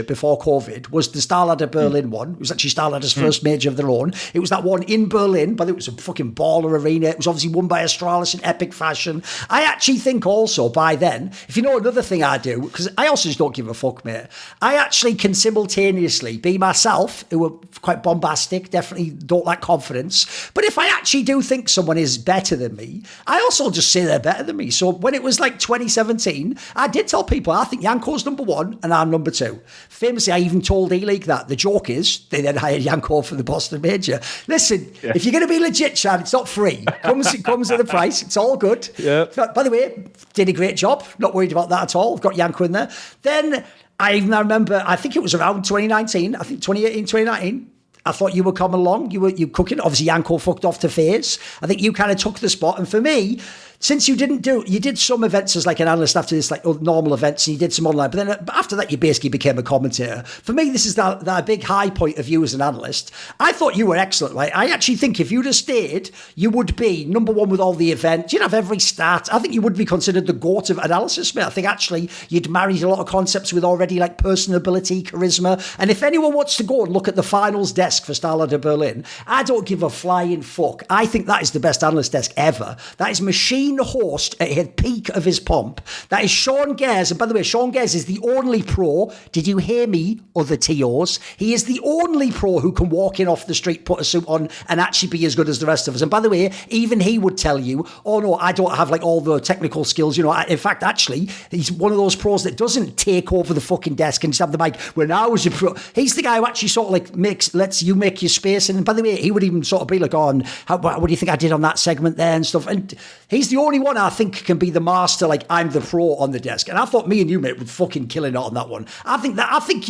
before COVID was the Starladder Berlin one. It was actually Starladder's first major of their own. It was that one in Berlin, but it was a fucking baller arena. It was obviously won by Astralis in epic fashion. I actually think also by then, if you know another thing I do, because I also just don't give a fuck, mate, I actually can simultaneously be myself, who are quite bombastic, definitely don't lack confidence. But if I actually do think someone is better than me, I also just say they're better than me. So when it was like 2017, I did tell people, I think Yanko's number one, and I'm number two. Famously, I even told E-League that. The joke is, they then hired Yanko for the Boston Major. Listen, if you're going to be legit, Chad, it's not free. It comes at a price. It's all good. Yeah. By the way, did a great job. Not worried about that at all. I've got Yanko in there. Then, I remember, I think it was around 2019, I think 2018, 2019, I thought you were coming along. You cooking. Obviously, Yanko fucked off to FaZe. I think you kind of took the spot. And for me, since you did some events as like an analyst after this, like normal events, and you did some online, but then after that, you basically became a commentator. For me, this is that big high point of you as an analyst. I thought you were excellent. Like, I actually think if you'd have stayed, you would be number one with all the events. You'd have every stat. I think you would be considered the GOAT of analysis, mate. I think actually you'd married a lot of concepts with already like personability, charisma. And if anyone wants to go and look at the finals desk for Starladder Berlin, I don't give a flying fuck. I think that is the best analyst desk ever. That is machine host at the peak of his pomp. That is Sean Gares. And by the way, Sean Gares is the only pro. Did you hear me, other TOs? He is the only pro who can walk in off the street, put a suit on, and actually be as good as the rest of us. And by the way, even he would tell you, oh no, I don't have like all the technical skills. You know, in fact, actually, he's one of those pros that doesn't take over the fucking desk and just have the mic. When I was a pro, he's the guy who actually sort of like lets you make your space. And by the way, he would even sort of be like, what do you think I did on that segment there and stuff? And he's the only one I think can be the master, like I'm the pro on the desk. And I thought me and you, mate, would fucking killing it on that one. I think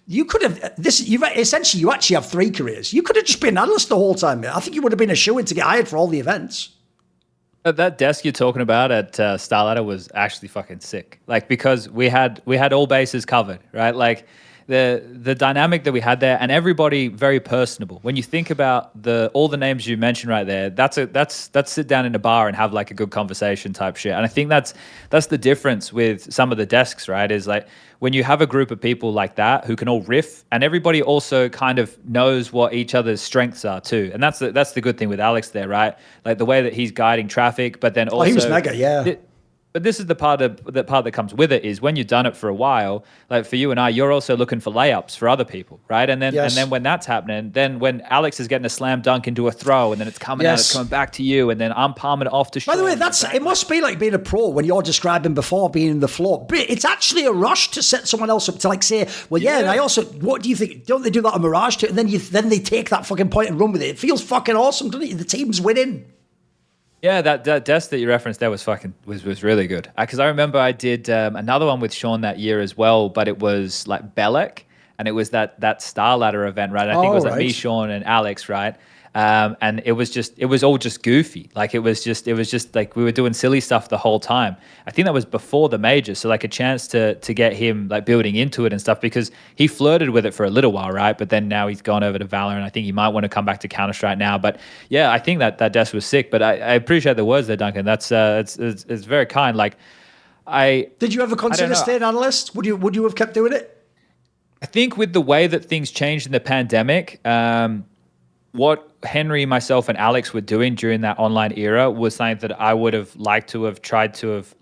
you could have you actually have three careers. You could have just been an analyst the whole time, mate. I think you would have been a shoo-in to get hired for all the events. That desk you're talking about at Starladder was actually fucking sick. Like, because we had all bases covered, right? Like, the dynamic that we had there, and everybody very personable. When you think about all the names you mentioned right there, that's sit down in a bar and have like a good conversation type shit. And I think that's the difference with some of the desks, right? Is like when you have a group of people like that who can all riff, and everybody also kind of knows what each other's strengths are too. And that's the good thing with Alex there, right? Like the way that he's guiding traffic, but then also he was mega, yeah. But this is the part that comes with it is when you've done it for a while, like for you and I, you're also looking for layups for other people, right? And then when that's happening, then when Alex is getting a slam dunk into a throw, and then it's coming out, it's coming back to you, and then I'm palming it off to Sean. By the way, it must be like being a pro when you're describing before being in the floor. But it's actually a rush to set someone else up to like say, well, and I also, what do you think? Don't they do that on Mirage too? And then they take that fucking point and run with it. It feels fucking awesome, doesn't it? The team's winning. Yeah, that desk that you referenced there was really good. Because I remember I did another one with Sean that year as well, but it was like Belek, and it was that Starladder event, right? I think it was like me, Sean, and Alex, right? And it was all just goofy. Like it was just like we were doing silly stuff the whole time. I think that was before the major, so like a chance to get him like building into it and stuff, because he flirted with it for a little while, right? But then now he's gone over to Valor, and I think he might want to come back to Counter-Strike now. But yeah, I think that desk was sick. But I appreciate the words there, Duncan. That's it's very kind. Like did you ever consider staying analyst? Would you have kept doing it? I think with the way that things changed in the pandemic, what Henry, myself, and Alex were doing during that online era was something that I would have liked to have tried to have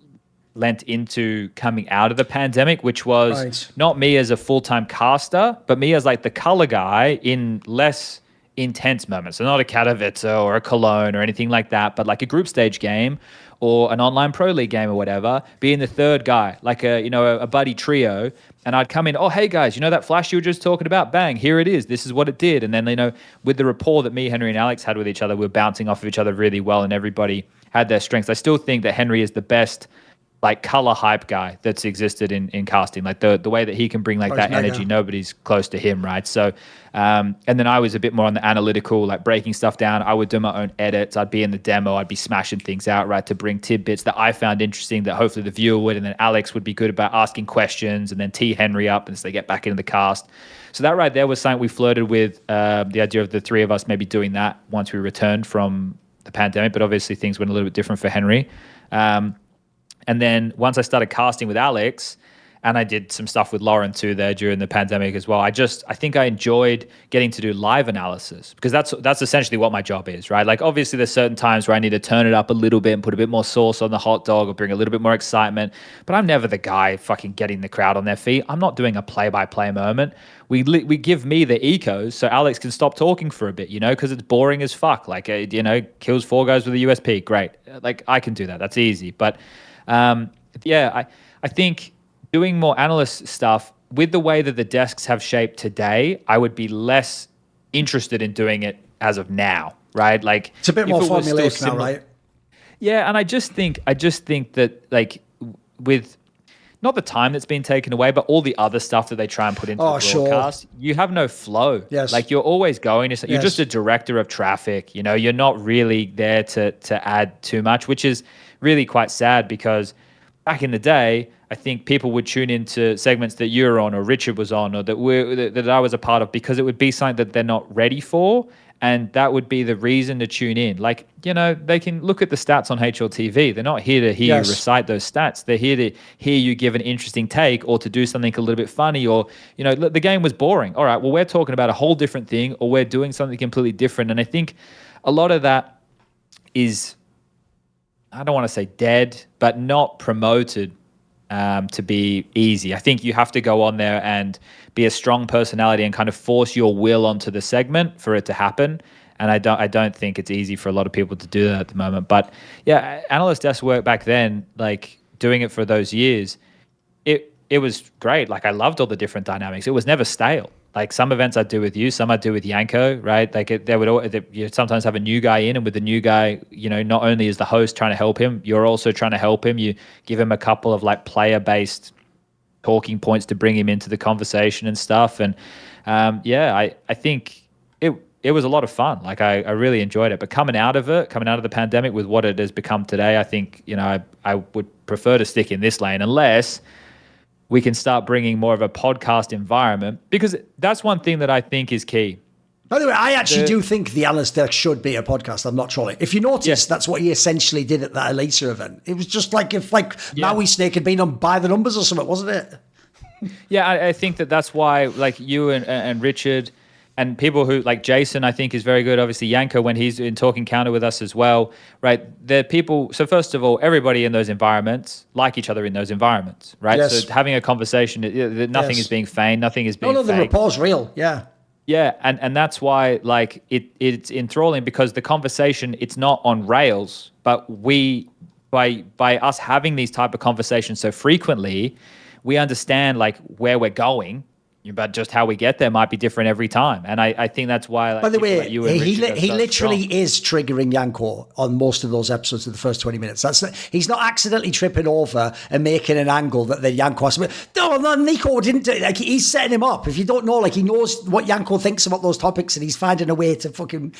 lent into coming out of the pandemic, which was not me as a full-time caster, but me as like the color guy in less intense moments. So not a Katowice or a Cologne or anything like that, but like a group stage game or an online pro league game or whatever, being the third guy, like a buddy trio. And I'd come in, oh, hey guys, that flash you were just talking about? Bang, here it is. This is what it did. And then, with the rapport that me, Henry, and Alex had with each other, we were bouncing off of each other really well, and everybody had their strengths. I still think that Henry is the best like color hype guy that's existed in casting. Like the way that he can bring like that energy, nobody's close to him, right? So, and then I was a bit more on the analytical, like breaking stuff down. I would do my own edits. I'd be in the demo. I'd be smashing things out, right, to bring tidbits that I found interesting that hopefully the viewer would. And then Alex would be good about asking questions, and then tee Henry up and so they get back into the cast. So that right there was something we flirted with, the idea of the three of us maybe doing that once we returned from the pandemic. But obviously things went a little bit different for Henry. And then once I started casting with Alex, and I did some stuff with Lauren too there during the pandemic as well, I think I enjoyed getting to do live analysis, because that's essentially what my job is, right? Like obviously there's certain times where I need to turn it up a little bit and put a bit more sauce on the hot dog or bring a little bit more excitement, but I'm never the guy fucking getting the crowd on their feet. I'm not doing a play-by-play moment. We give me the ecos so Alex can stop talking for a bit, because it's boring as fuck. Like, kills 4 guys with a USP, great. Like I can do that. That's easy. But I think doing more analyst stuff with the way that the desks have shaped today, I would be less interested in doing it as of now, right? Like it's a bit more formulaic now, right? Yeah, and I just think that like with not the time that's been taken away, but all the other stuff that they try and put into the broadcast, you have no flow. Yes. Like you're always going to, you're just a director of traffic, you're not really there to add too much, which is really quite sad, because back in the day, I think people would tune into segments that you were on or Richard was on or that I was a part of, because it would be something that they're not ready for, and that would be the reason to tune in. Like, they can look at the stats on HLTV. They're not here to hear you recite those stats. They're here to hear you give an interesting take or to do something a little bit funny, or, the game was boring. All right, well, we're talking about a whole different thing, or we're doing something completely different. And I think a lot of that is, I don't want to say dead, but not promoted to be easy. I think you have to go on there and be a strong personality and kind of force your will onto the segment for it to happen. And I don't think it's easy for a lot of people to do that at the moment. But yeah, analyst desk work back then, like doing it for those years, it was great. Like I loved all the different dynamics. It was never stale. Like some events I'd do with you, some I'd do with Yanko, right? Like you sometimes have a new guy in, and with the new guy, not only is the host trying to help him, you're also trying to help him. You give him a couple of like player-based talking points to bring him into the conversation and stuff. And I think it was a lot of fun. Like I really enjoyed it. But coming out of the pandemic with what it has become today, I think, I would prefer to stick in this lane unless we can start bringing more of a podcast environment, because that's one thing that I think is key. By the way, I actually do think the Analyst Desk should be a podcast. I'm not trolling. If you notice, that's what he essentially did at that Elisa event. It was just like if Maui Snake had been on By the Numbers or something, wasn't it? Yeah, I think that's why like you and Richard and people who like Jason, I think is very good. Obviously Yanko, when he's in Talking Counter with us as well, right? They're people. So first of all, everybody in those environments like each other in those environments, right? Yes. So having a conversation, nothing is being feigned, nothing is being fake. The rapport's real. Yeah. Yeah, and that's why like it's enthralling, because the conversation, it's not on rails, but we by us having these type of conversations so frequently, we understand like where we're going, but just how we get there might be different every time. And I think that's why. Like, by the way, like you and he Richard are so literally strong. is triggering Yanko on most of those episodes of the first 20 minutes. He's not accidentally tripping over and making an angle that then Yanko has to be. No, Nico didn't do it. Like, he's setting him up. If you don't know, like, he knows what Yanko thinks about those topics and he's finding a way to fucking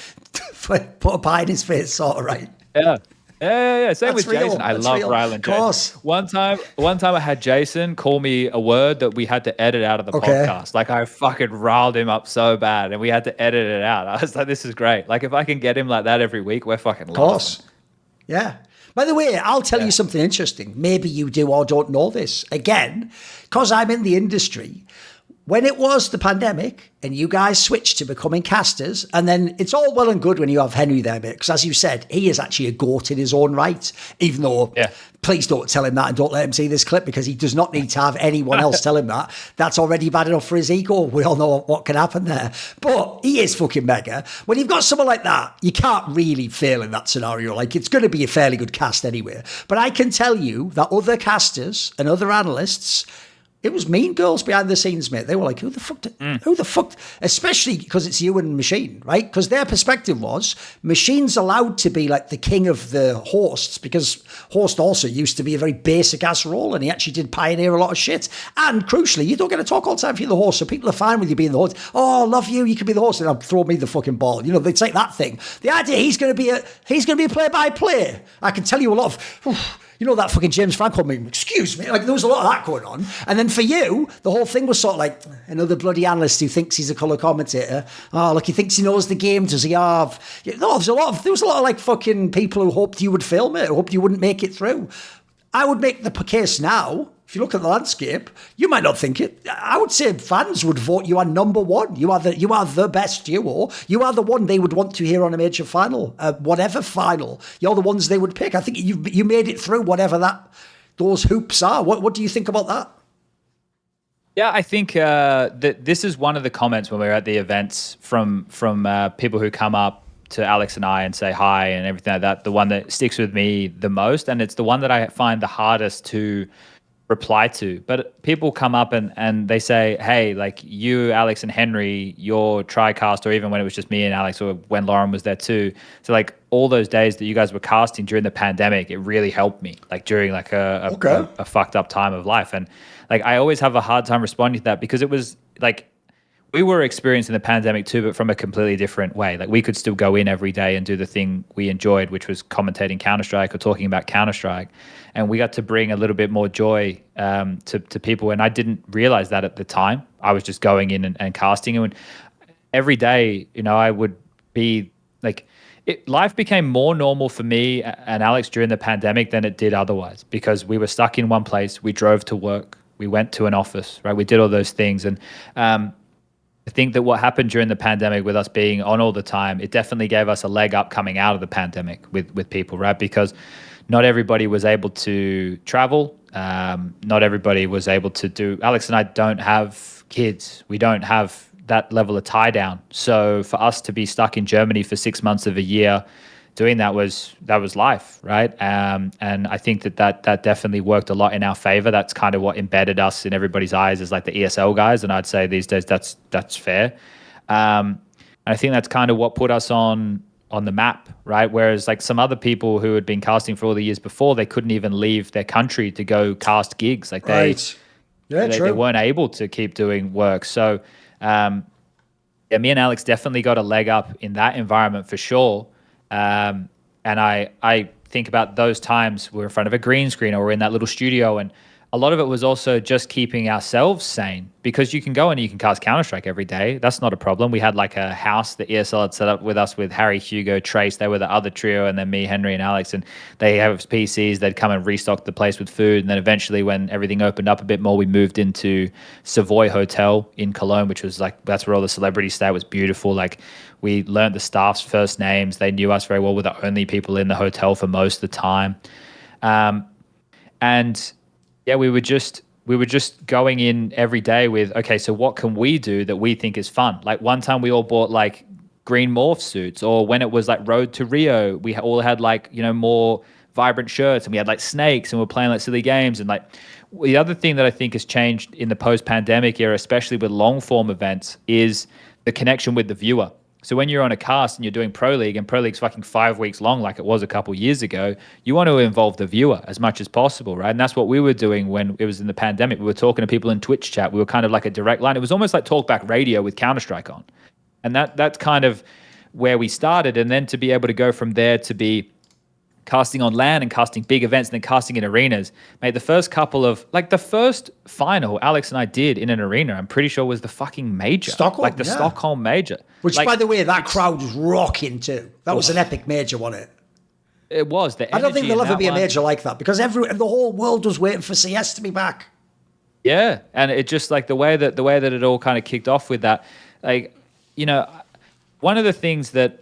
put a pie in his face, sort of, right? Yeah. Yeah. Same That's with Jason. real. I That's love real. Rylan. Of course. One time I had Jason call me a word that we had to edit out of the Okay. podcast. Like, I fucking riled him up so bad and we had to edit it out. I was like, this is great. Like, if I can get him like that every week, we're fucking Of course. laughing. Yeah. By the way, I'll tell you something interesting. Maybe you do or don't know this. Again, because I'm in the industry, when it was the pandemic and you guys switched to becoming casters, and then it's all well and good when you have Henry there, mate, because as you said, he is actually a goat in his own right, even though please don't tell him that and don't let him see this clip because he does not need to have anyone else tell him that. That's already bad enough for his ego. We all know what can happen there. But he is fucking mega. When you've got someone like that, you can't really fail in that scenario. Like, it's going to be a fairly good cast anyway. But I can tell you that other casters and other analysts, it was mean girls behind the scenes, mate. They were like, who the fuck, especially because it's you and Machine, right? Because their perspective was Machine's allowed to be like the king of the hosts because host also used to be a very basic ass role and he actually did pioneer a lot of shit. And crucially, you don't get to talk all the time if you're the host, so people are fine with you being the host. Oh, love you, you can be the host, and I'll throw me the fucking ball. You know, they take that thing. The idea he's going to be a play-by-play. I can tell you a lot of. You know that fucking James Franco meme, excuse me, like there was a lot of that going on. And then for you, the whole thing was sort of like another bloody analyst who thinks he's a colour commentator. Oh, look, he thinks he knows the game, does he have? No, there was a lot of like fucking people who hoped you would film it, who hoped you wouldn't make it through. I would make the case now, if you look at the landscape, you might not think it. I would say fans would vote you are number one. You are the best duo. You are the one they would want to hear on a major final, whatever final. You're the ones they would pick. I think you made it through whatever those hoops are. What do you think about that? Yeah, I think that this is one of the comments when we were at the events from people who come up to Alex and I and say hi and everything like that. The one that sticks with me the most, and it's the one that I find the hardest to reply to. But people come up and they say, hey, like you, Alex and Henry, your TriCast, or even when it was just me and Alex, or when Lauren was there too. So like all those days that you guys were casting during the pandemic, it really helped me, like during like a fucked up time of life. And like I always have a hard time responding to that because it was like we were experiencing the pandemic too, but from a completely different way. Like we could still go in every day and do the thing we enjoyed, which was commentating Counter-Strike or talking about Counter-Strike. And we got to bring a little bit more joy to people. And I didn't realize that at the time. I was just going in and casting. And every day, you know, I would be like, life became more normal for me and Alex during the pandemic than it did otherwise, because we were stuck in one place. We drove to work. We went to an office, right? We did all those things. And I think that what happened during the pandemic with us being on all the time, it definitely gave us a leg up coming out of the pandemic with people, right? Because not everybody was able to travel. Not everybody was able to do. Alex and I don't have kids. We don't have that level of tie down. So for us to be stuck in Germany for 6 months of a year doing that was life, right? And I think that definitely worked a lot in our favor. That's kind of what embedded us in everybody's eyes as like the ESL guys. And I'd say these days that's fair. And I think that's kind of what put us on the map, right? Whereas like some other people who had been casting for all the years before, they couldn't even leave their country to go cast gigs. Like they weren't able to keep doing work. So me and Alex definitely got a leg up in that environment for sure. And I think about those times we're in front of a green screen or we're in that little studio, and a lot of it was also just keeping ourselves sane, because you can go and you can cast Counter-Strike every day. That's not a problem. We had like a house that ESL had set up with us with Harry, Hugo, Trace. They were the other trio, and then me, Henry, and Alex. And they have PCs. They'd come and restock the place with food. And then eventually when everything opened up a bit more, we moved into Savoy Hotel in Cologne, which was like, that's where all the celebrities stay. It was beautiful. Like we learned the staff's first names. They knew us very well. We're the only people in the hotel for most of the time. And yeah, we were just going in every day with, okay, so what can we do that we think is fun? Like one time we all bought like green morph suits, or when it was like Road to Rio, we all had like, you know, more vibrant shirts, and we had like snakes, and we're playing like silly games. And like the other thing that I think has changed in the post-pandemic era, especially with long-form events, is the connection with the viewer. So when you're on a cast and you're doing Pro League, and Pro League's fucking 5 weeks long like it was a couple years ago, you want to involve the viewer as much as possible, right? And that's what we were doing when it was in the pandemic. We were talking to people in Twitch chat. We were kind of like a direct line. It was almost like talkback radio with Counter-Strike on. And that's kind of where we started. And then to be able to go from there to be casting on LAN and casting big events and then casting in arenas. Mate, the first couple of, like the first final Alex and I did in an arena, I'm pretty sure was the fucking major. Stockholm, like the Stockholm major. Which, like, by the way, that crowd was rocking too. That was an epic major, wasn't it? It was. I don't think there'll ever be a major like that because the whole world was waiting for CS to be back. Yeah, and it just like the way that it all kind of kicked off with that, like, you know, one of the things that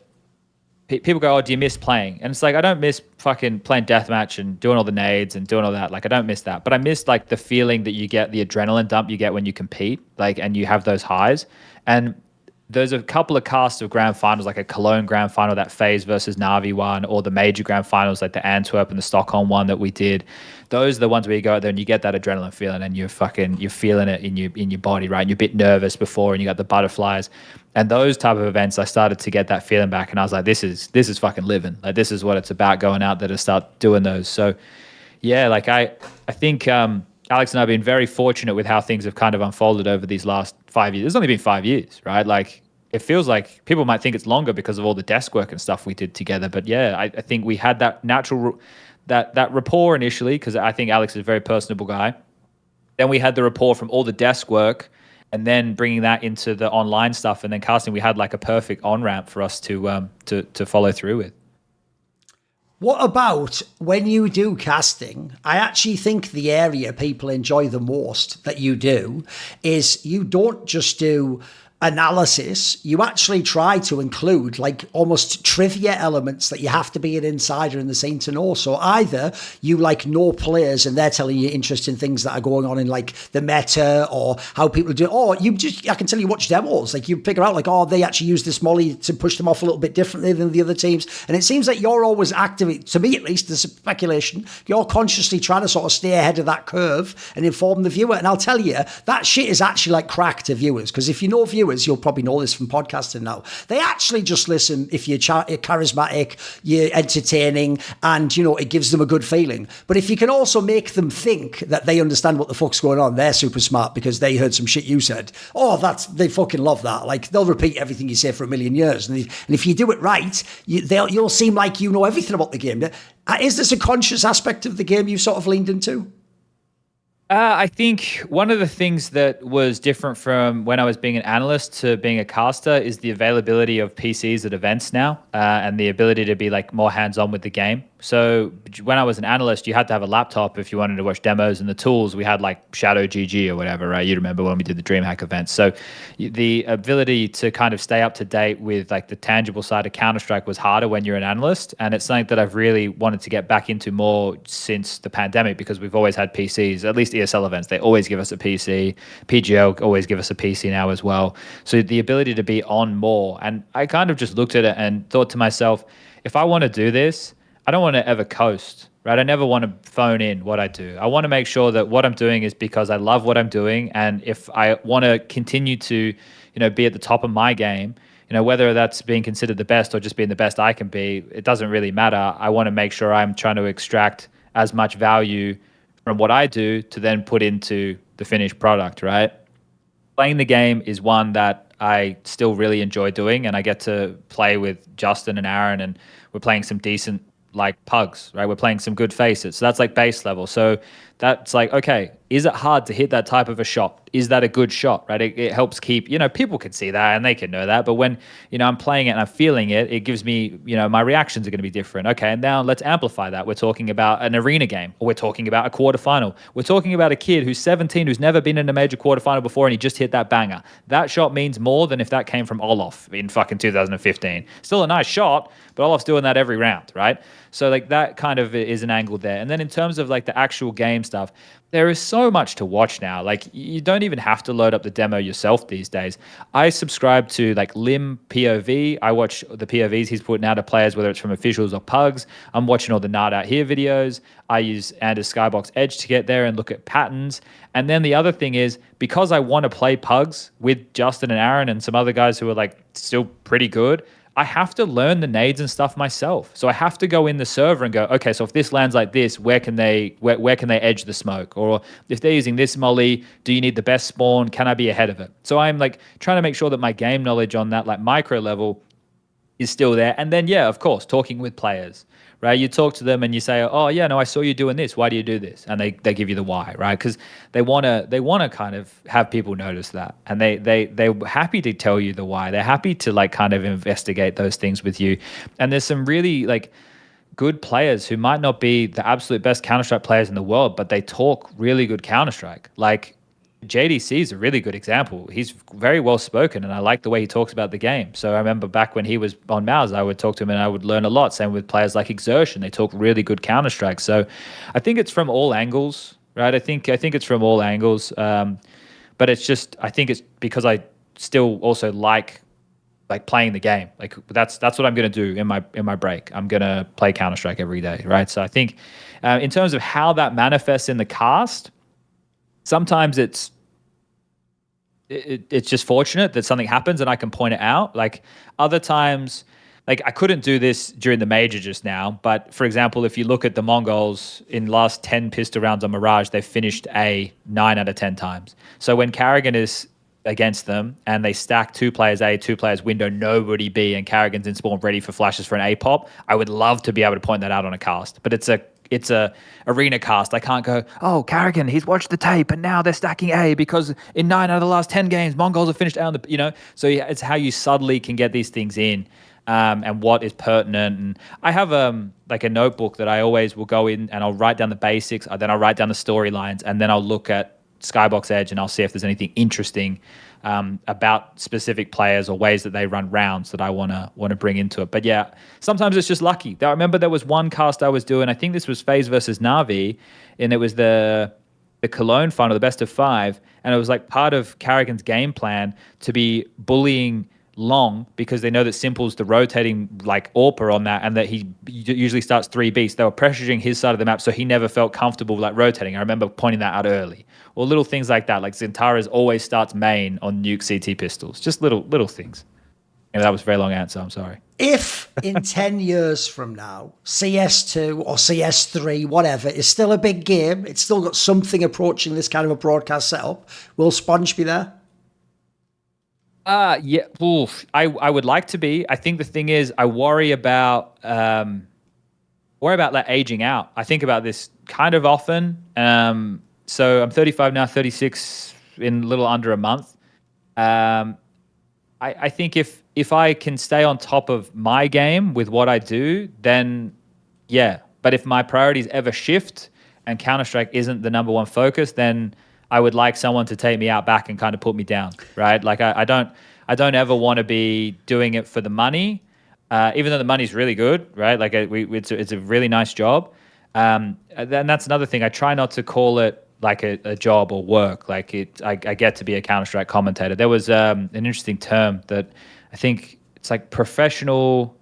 people go, oh, do you miss playing? And it's like, I don't miss fucking playing deathmatch and doing all the nades and doing all that. Like, I don't miss that. But I miss like the feeling that you get, the adrenaline dump you get when you compete, like, and you have those highs. And there's a couple of casts of grand finals, like a Cologne grand final, that FaZe versus Navi one, or the major grand finals, like the Antwerp and the Stockholm one that we did. Those are the ones where you go out there and you get that adrenaline feeling, and you're feeling it in your body, right? And you're a bit nervous before, and you got the butterflies. And those type of events, I started to get that feeling back, and I was like, this is fucking living. Like, this is what it's about, going out there to start doing those. So, yeah, like I think Alex and I have been very fortunate with how things have kind of unfolded over these last 5 years. It's only been 5 years, right? Like, it feels like people might think it's longer because of all the desk work and stuff we did together. But yeah, I think we had that natural, that rapport initially, because I think Alex is a very personable guy. Then we had the rapport from all the desk work, and then bringing that into the online stuff and then casting, we had like a perfect on-ramp for us to follow through with. What about when you do casting? I actually think the area people enjoy the most that you do is you don't just do analysis, you actually try to include like almost trivia elements that you have to be an insider in the scene to know. So either you like know players and they're telling you interesting things that are going on in like the meta or how people do, or you just, I can tell you watch demos, like you figure out like, oh, they actually use this molly to push them off a little bit differently than the other teams. And it seems like you're always active, to me at least, there's speculation, you're consciously trying to sort of stay ahead of that curve and inform the viewer. And I'll tell you, that shit is actually like crack to viewers, because if you know viewers, you'll probably know this from podcasting now, they actually just listen if you're charismatic, you're entertaining, and you know it gives them a good feeling. But if you can also make them think that they understand what the fuck's going on, they're super smart because they heard some shit you said, they fucking love that. Like, they'll repeat everything you say for a million years, and if you do it right, you'll seem like you know everything about the game. Is this a conscious aspect of the game you've sort of leaned into? I think one of the things that was different from when I was being an analyst to being a caster is the availability of PCs at events now, and the ability to be like more hands-on with the game. So when I was an analyst, you had to have a laptop if you wanted to watch demos, and the tools, we had like Shadow GG or whatever, right? You remember when we did the DreamHack events. So the ability to kind of stay up to date with like the tangible side of Counter-Strike was harder when you're an analyst. And it's something that I've really wanted to get back into more since the pandemic, because we've always had PCs, at least ESL events. They always give us a PC. PGL always give us a PC now as well. So the ability to be on more. And I kind of just looked at it and thought to myself, if I want to do this, I don't want to ever coast, right? I never want to phone in what I do. I want to make sure that what I'm doing is because I love what I'm doing. And if I want to continue to, be at the top of my game, whether that's being considered the best or just being the best I can be, it doesn't really matter. I want to make sure I'm trying to extract as much value from what I do to then put into the finished product, right? Playing the game is one that I still really enjoy doing, and I get to play with Justin and Aaron, and we're playing some decent like pugs, right? We're playing some good faces. So that's like base level. So that's like, okay, is it hard to hit that type of a shot? Is that a good shot, right? It helps keep, people can see that and they can know that. But when, I'm playing it and I'm feeling it, it gives me, my reactions are going to be different. Okay, and now let's amplify that. We're talking about an arena game, or we're talking about a quarterfinal. We're talking about a kid who's 17, who's never been in a major quarterfinal before, and he just hit that banger. That shot means more than if that came from Olaf in fucking 2015. Still a nice shot, but Olaf's doing that every round, right? So like that kind of is an angle there. And then in terms of like the actual game stuff. There is so much to watch now. Like, you don't even have to load up the demo yourself these days. I subscribe to like Lim POV. I watch the POVs he's putting out of players, whether it's from officials or pugs. I'm watching all the Nard Out Here videos. I use Anders Skybox Edge to get there and look at patterns. And then the other thing is, because I want to play pugs with Justin and Aaron and some other guys who are like still pretty good, I have to learn the nades and stuff myself. So I have to go in the server and go, okay, so if this lands like this, where can they edge the smoke? Or if they're using this molly, do you need the best spawn? Can I be ahead of it? So I'm like trying to make sure that my game knowledge on that like micro level is still there. And then, yeah, of course, talking with players, right? You talk to them and you say, oh, yeah, no, I saw you doing this. Why do you do this? And they give you the why, right? Because they want to kind of have people notice that. And they're happy to tell you the why. They're happy to like kind of investigate those things with you. And there's some really like good players who might not be the absolute best Counter-Strike players in the world, but they talk really good Counter-Strike. Like, JDC is a really good example. He's very well spoken, and I like the way he talks about the game. So I remember back when he was on Mouse, I would talk to him and I would learn a lot. Same with players like Exertion; they talk really good Counter-Strike. So I think it's from all angles, right? I think it's from all angles, but it's just I think it's because I still also like playing the game. Like that's what I'm going to do in my break. I'm going to play Counter-Strike every day, right? So I think in terms of how that manifests in the cast. Sometimes it's just fortunate that something happens and I can point it out. Like other times, like I couldn't do this during the major just now, but for example, if you look at the Mongols in last 10 pistol rounds on Mirage, they've finished A 9 out of 10 times. So when Karrigan is against them and they stack 2 players A, 2 players window, nobody B, and Karrigan's in spawn ready for flashes for an A pop, I would love to be able to point that out on a cast, but it's a arena cast. I can't go, oh, Karrigan, he's watched the tape and now they're stacking A because in 9 out of the last 10 games, Mongols have finished A on the, So it's how you subtly can get these things in and what is pertinent. And I have like a notebook that I always will go in and I'll write down the basics. Then I'll write down the storylines and then I'll look at Skybox Edge and I'll see if there's anything interesting about specific players or ways that they run rounds that I want to bring into it. But yeah, sometimes it's just lucky. I remember there was one cast I was doing, I think this was FaZe versus Na'Vi, and it was the Cologne final, the best of 5, and it was like part of Karrigan's game plan to be bullying long because they know that Simple's the rotating like AWPer on that and that he usually starts 3B. So they were pressuring his side of the map so he never felt comfortable like rotating. I remember pointing that out early. Or little things like that, like Zintara's always starts main on nuke CT pistols. Just little things. And that was a very long answer, I'm sorry. If in 10 years from now, CS2 or CS3, whatever, is still a big game, it's still got something approaching this kind of a broadcast setup, will SPUNJ be there? Yeah, I would like to be. I think the thing is, I worry about like aging out. I think about this kind of often. So I'm 35 now, 36 in a little under a month. I think if I can stay on top of my game with what I do, then yeah. But if my priorities ever shift and Counter-Strike isn't the number one focus, then I would like someone to take me out back and kind of put me down, right? Like I don't ever want to be doing it for the money, even though the money's really good, right? Like it's a really nice job. And that's another thing. I try not to call it like a job or work. Like I get to be a Counter-Strike commentator. There was an interesting term that I think it's like professional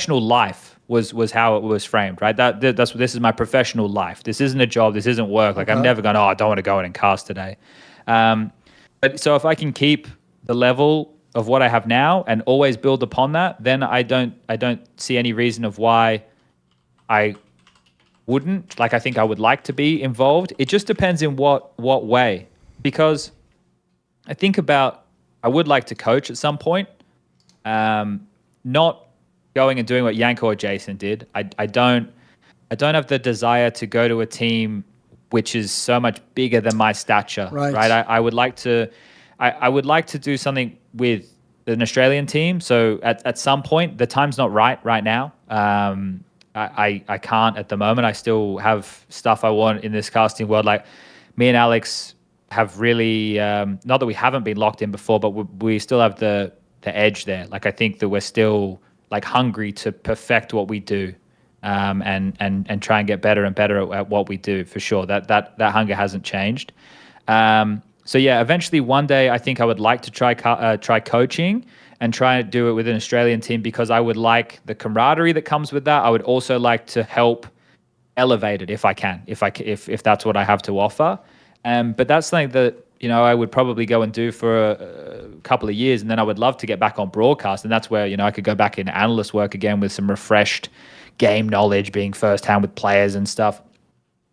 life was how it was framed, right? This is my professional life. This isn't a job. This isn't work. Like I'm never going, I don't want to go in and cast today. But so if I can keep the level of what I have now and always build upon that, then I don't see any reason of why I wouldn't. Like I think I would like to be involved. It just depends in what way, because I think about I would like to coach at some point. Not going and doing what Yanko or Jason did. I don't have the desire to go to a team which is so much bigger than my stature. Right. I would like to do something with an Australian team. So at some point, the time's not right now. I can't at the moment. I still have stuff I want in this casting world. Like me and Alex have really not that we haven't been locked in before, but we still have the edge there. Like I think that we're still like hungry to perfect what we do. and try and get better and better at what we do, for sure. That hunger hasn't changed. So yeah, eventually one day I think I would like to try coaching and try to do it with an Australian team, because I would like the camaraderie that comes with that. I would also like to help elevate it if I can, if that's what I have to offer. But that's something that, you know, I would probably go and do for a couple of years, and then I would love to get back on broadcast, and that's where, you know, I could go back into analyst work again with some refreshed game knowledge, being firsthand with players and stuff.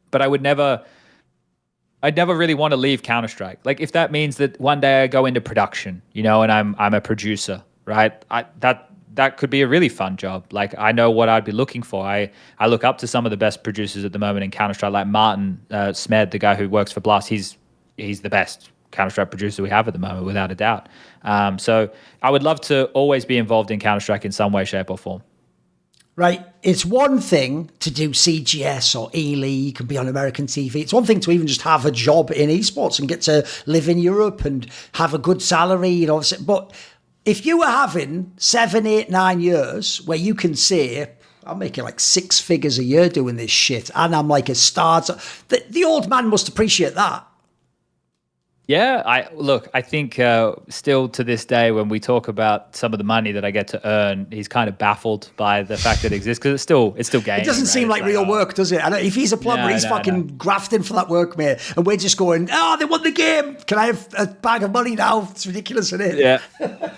But I'd never really want to leave Counter-Strike. Like, if that means that one day I go into production, you know, and I'm a producer, right? That could be a really fun job. Like, I know what I'd be looking for. I look up to some of the best producers at the moment in Counter-Strike, like Martin Smed, the guy who works for Blast. He's the best Counter-Strike producer we have at the moment, without a doubt. So I would love to always be involved in Counter-Strike in some way, shape, or form. Right. It's one thing to do CGS or E-League and be on American TV. It's one thing to even just have a job in esports and get to live in Europe and have a good salary, you know. But if you were having 7, 8, 9 years where you can say, I'm making like 6 figures a year doing this shit, and I'm like a star, the old man must appreciate that. Yeah, I think still to this day, when we talk about some of the money that I get to earn, he's kind of baffled by the fact that it exists, because it's still game. It doesn't seem like real work, does it? And if he's a plumber, he's fucking grafting for that work, mate. And we're just going, they won the game. Can I have a bag of money now? It's ridiculous, isn't it?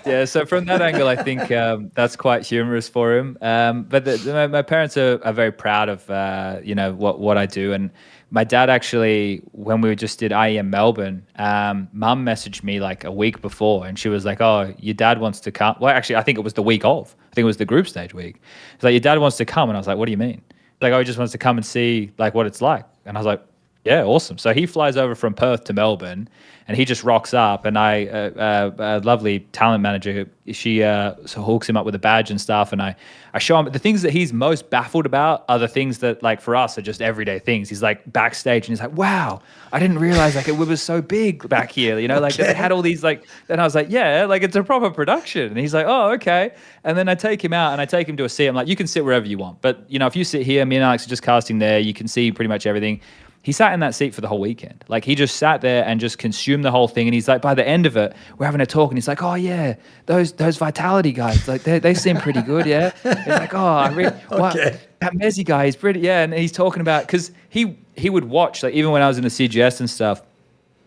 Yeah. So from that angle, I think that's quite humorous for him. But my parents are very proud of you know, what I do. And my dad actually, when we just did IEM Melbourne, mum messaged me like a week before, and she was like, "Oh, your dad wants to come." Well, actually, I think it was the week of. I think it was the group stage week. It's like, "Your dad wants to come," and I was like, "What do you mean?" Like, "Oh, he just wants to come and see like what it's like." And I was like, "Yeah, awesome." So he flies over from Perth to Melbourne, and he just rocks up. And a lovely talent manager, she so hooks him up with a badge and stuff. And I show him the things that he's most baffled about are the things that, like, for us are just everyday things. He's like backstage and he's like, "Wow, I didn't realize like it was so big back here." You know, like they had all these like. Then I was like, "Yeah, like it's a proper production." And he's like, "Oh, okay." And then I take him out and I take him to a seat. I'm like, "You can sit wherever you want, but you know, if you sit here, me and Alex are just casting there. You can see pretty much everything." He sat in that seat for the whole weekend. Like, he just sat there and just consumed the whole thing. And he's like, by the end of it, we're having a talk, and he's like, "Oh yeah, those Vitality guys, like they seem pretty good, yeah." He's like, "Oh, that Messi guy is pretty, yeah." And he's talking about, because he would watch, like, even when I was in the CGS and stuff,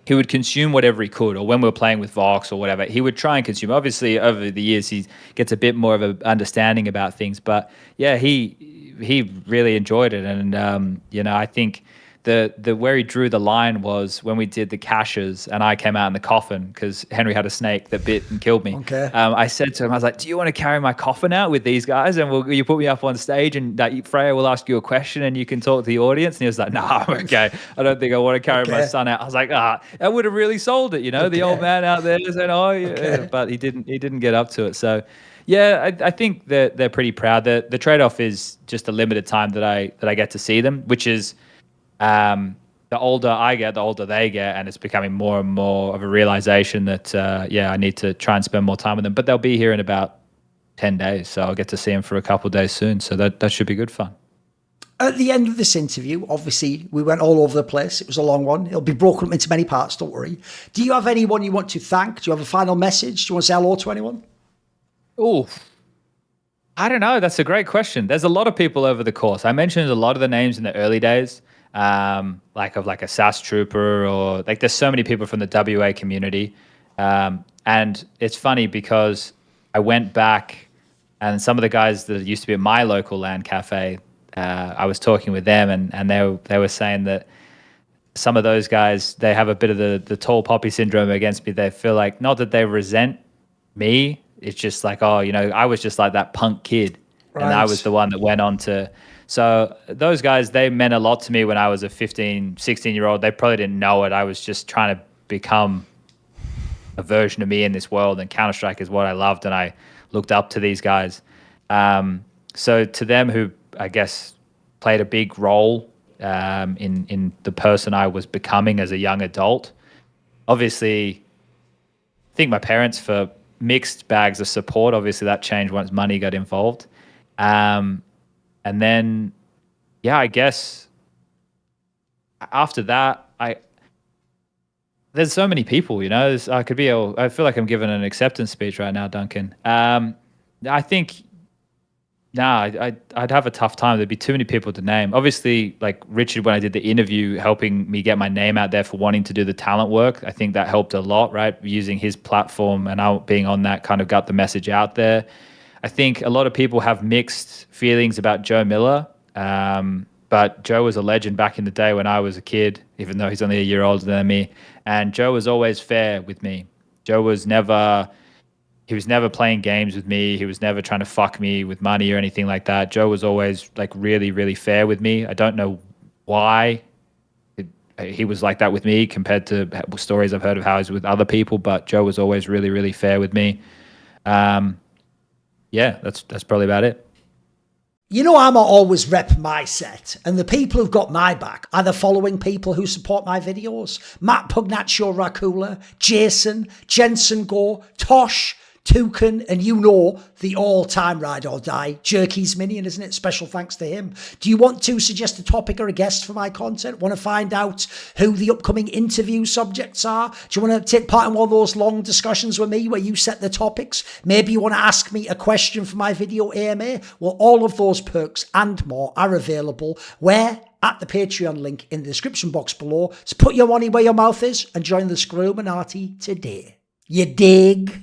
he would consume whatever he could, or when we were playing with VOX or whatever, he would try and consume. Obviously, over the years, he gets a bit more of an understanding about things. But yeah, he really enjoyed it, and you know, I think. The where he drew the line was when we did the caches and I came out in the coffin because Henry had a snake that bit and killed me. Okay. I said to him, I was like, "Do you want to carry my coffin out with these guys? And will you put me up on stage and Freya will ask you a question and you can talk to the audience?" And he was like, "No, I'm okay. I don't think I want to carry my son out." I was like, I would have really sold it, you know, the old man out there saying, "Oh, yeah." Okay. But he didn't get up to it. So yeah, I think that they're pretty proud. The trade-off is just a limited time that I get to see them, which is the older I get, the older they get, and it's becoming more and more of a realization that I need to try and spend more time with them. But they'll be here in about 10 days, so I'll get to see them for a couple of days soon. So that should be good fun. At the end of this interview, obviously, we went all over the place. It was a long one. It'll be broken up into many parts, don't worry. Do you have anyone you want to thank? Do you have a final message? Do you want to say hello to anyone? Oh, I don't know. That's a great question. There's a lot of people over the course. I mentioned a lot of the names in the early days. Like a SAS trooper, or like there's so many people from the WA community. And it's funny because I went back and some of the guys that used to be at my local LAN cafe, I was talking with them and they were saying that some of those guys, they have a bit of the tall poppy syndrome against me. They feel like, not that they resent me. It's just like, oh, you know, I was just like that punk kid. Right. And I was the one that went on to. So those guys, they meant a lot to me when I was a 15, 16-year-old. They probably didn't know it. I was just trying to become a version of me in this world, and Counter-Strike is what I loved, and I looked up to these guys. So to them, who I guess played a big role in the person I was becoming as a young adult, obviously, I think my parents, for mixed bags of support. Obviously, that changed once money got involved. And then, yeah, I guess after that, there's so many people, you know. I feel like I'm giving an acceptance speech right now, Duncan. I think, I'd have a tough time. There'd be too many people to name. Obviously, like Richard, when I did the interview, helping me get my name out there for wanting to do the talent work, I think that helped a lot, right? Using his platform and I being on that kind of got the message out there. I think a lot of people have mixed feelings about Joe Miller. But Joe was a legend back in the day when I was a kid, even though he's only a year older than me. And Joe was always fair with me. Joe was never playing games with me. He was never trying to fuck me with money or anything like that. Joe was always like really, really fair with me. I don't know why he was like that with me compared to stories I've heard of how he's with other people, but Joe was always really, really fair with me. Yeah, that's probably about it. You know, I'm always rep my set, and the people who've got my back are the following people who support my videos: Matt Pugnaccio Racula, Jason, Jensen Gore, Tosh, Toucan, and you know, the all-time ride or die, Jerky's Minion, isn't it? Special thanks to him. Do you want to suggest a topic or a guest for my content? Want to find out who the upcoming interview subjects are? Do you want to take part in one of those long discussions with me where you set the topics? Maybe you want to ask me a question for my video AMA? Well, all of those perks and more are available where? At the Patreon link in the description box below. So put your money where your mouth is and join the Scroominati today. You dig?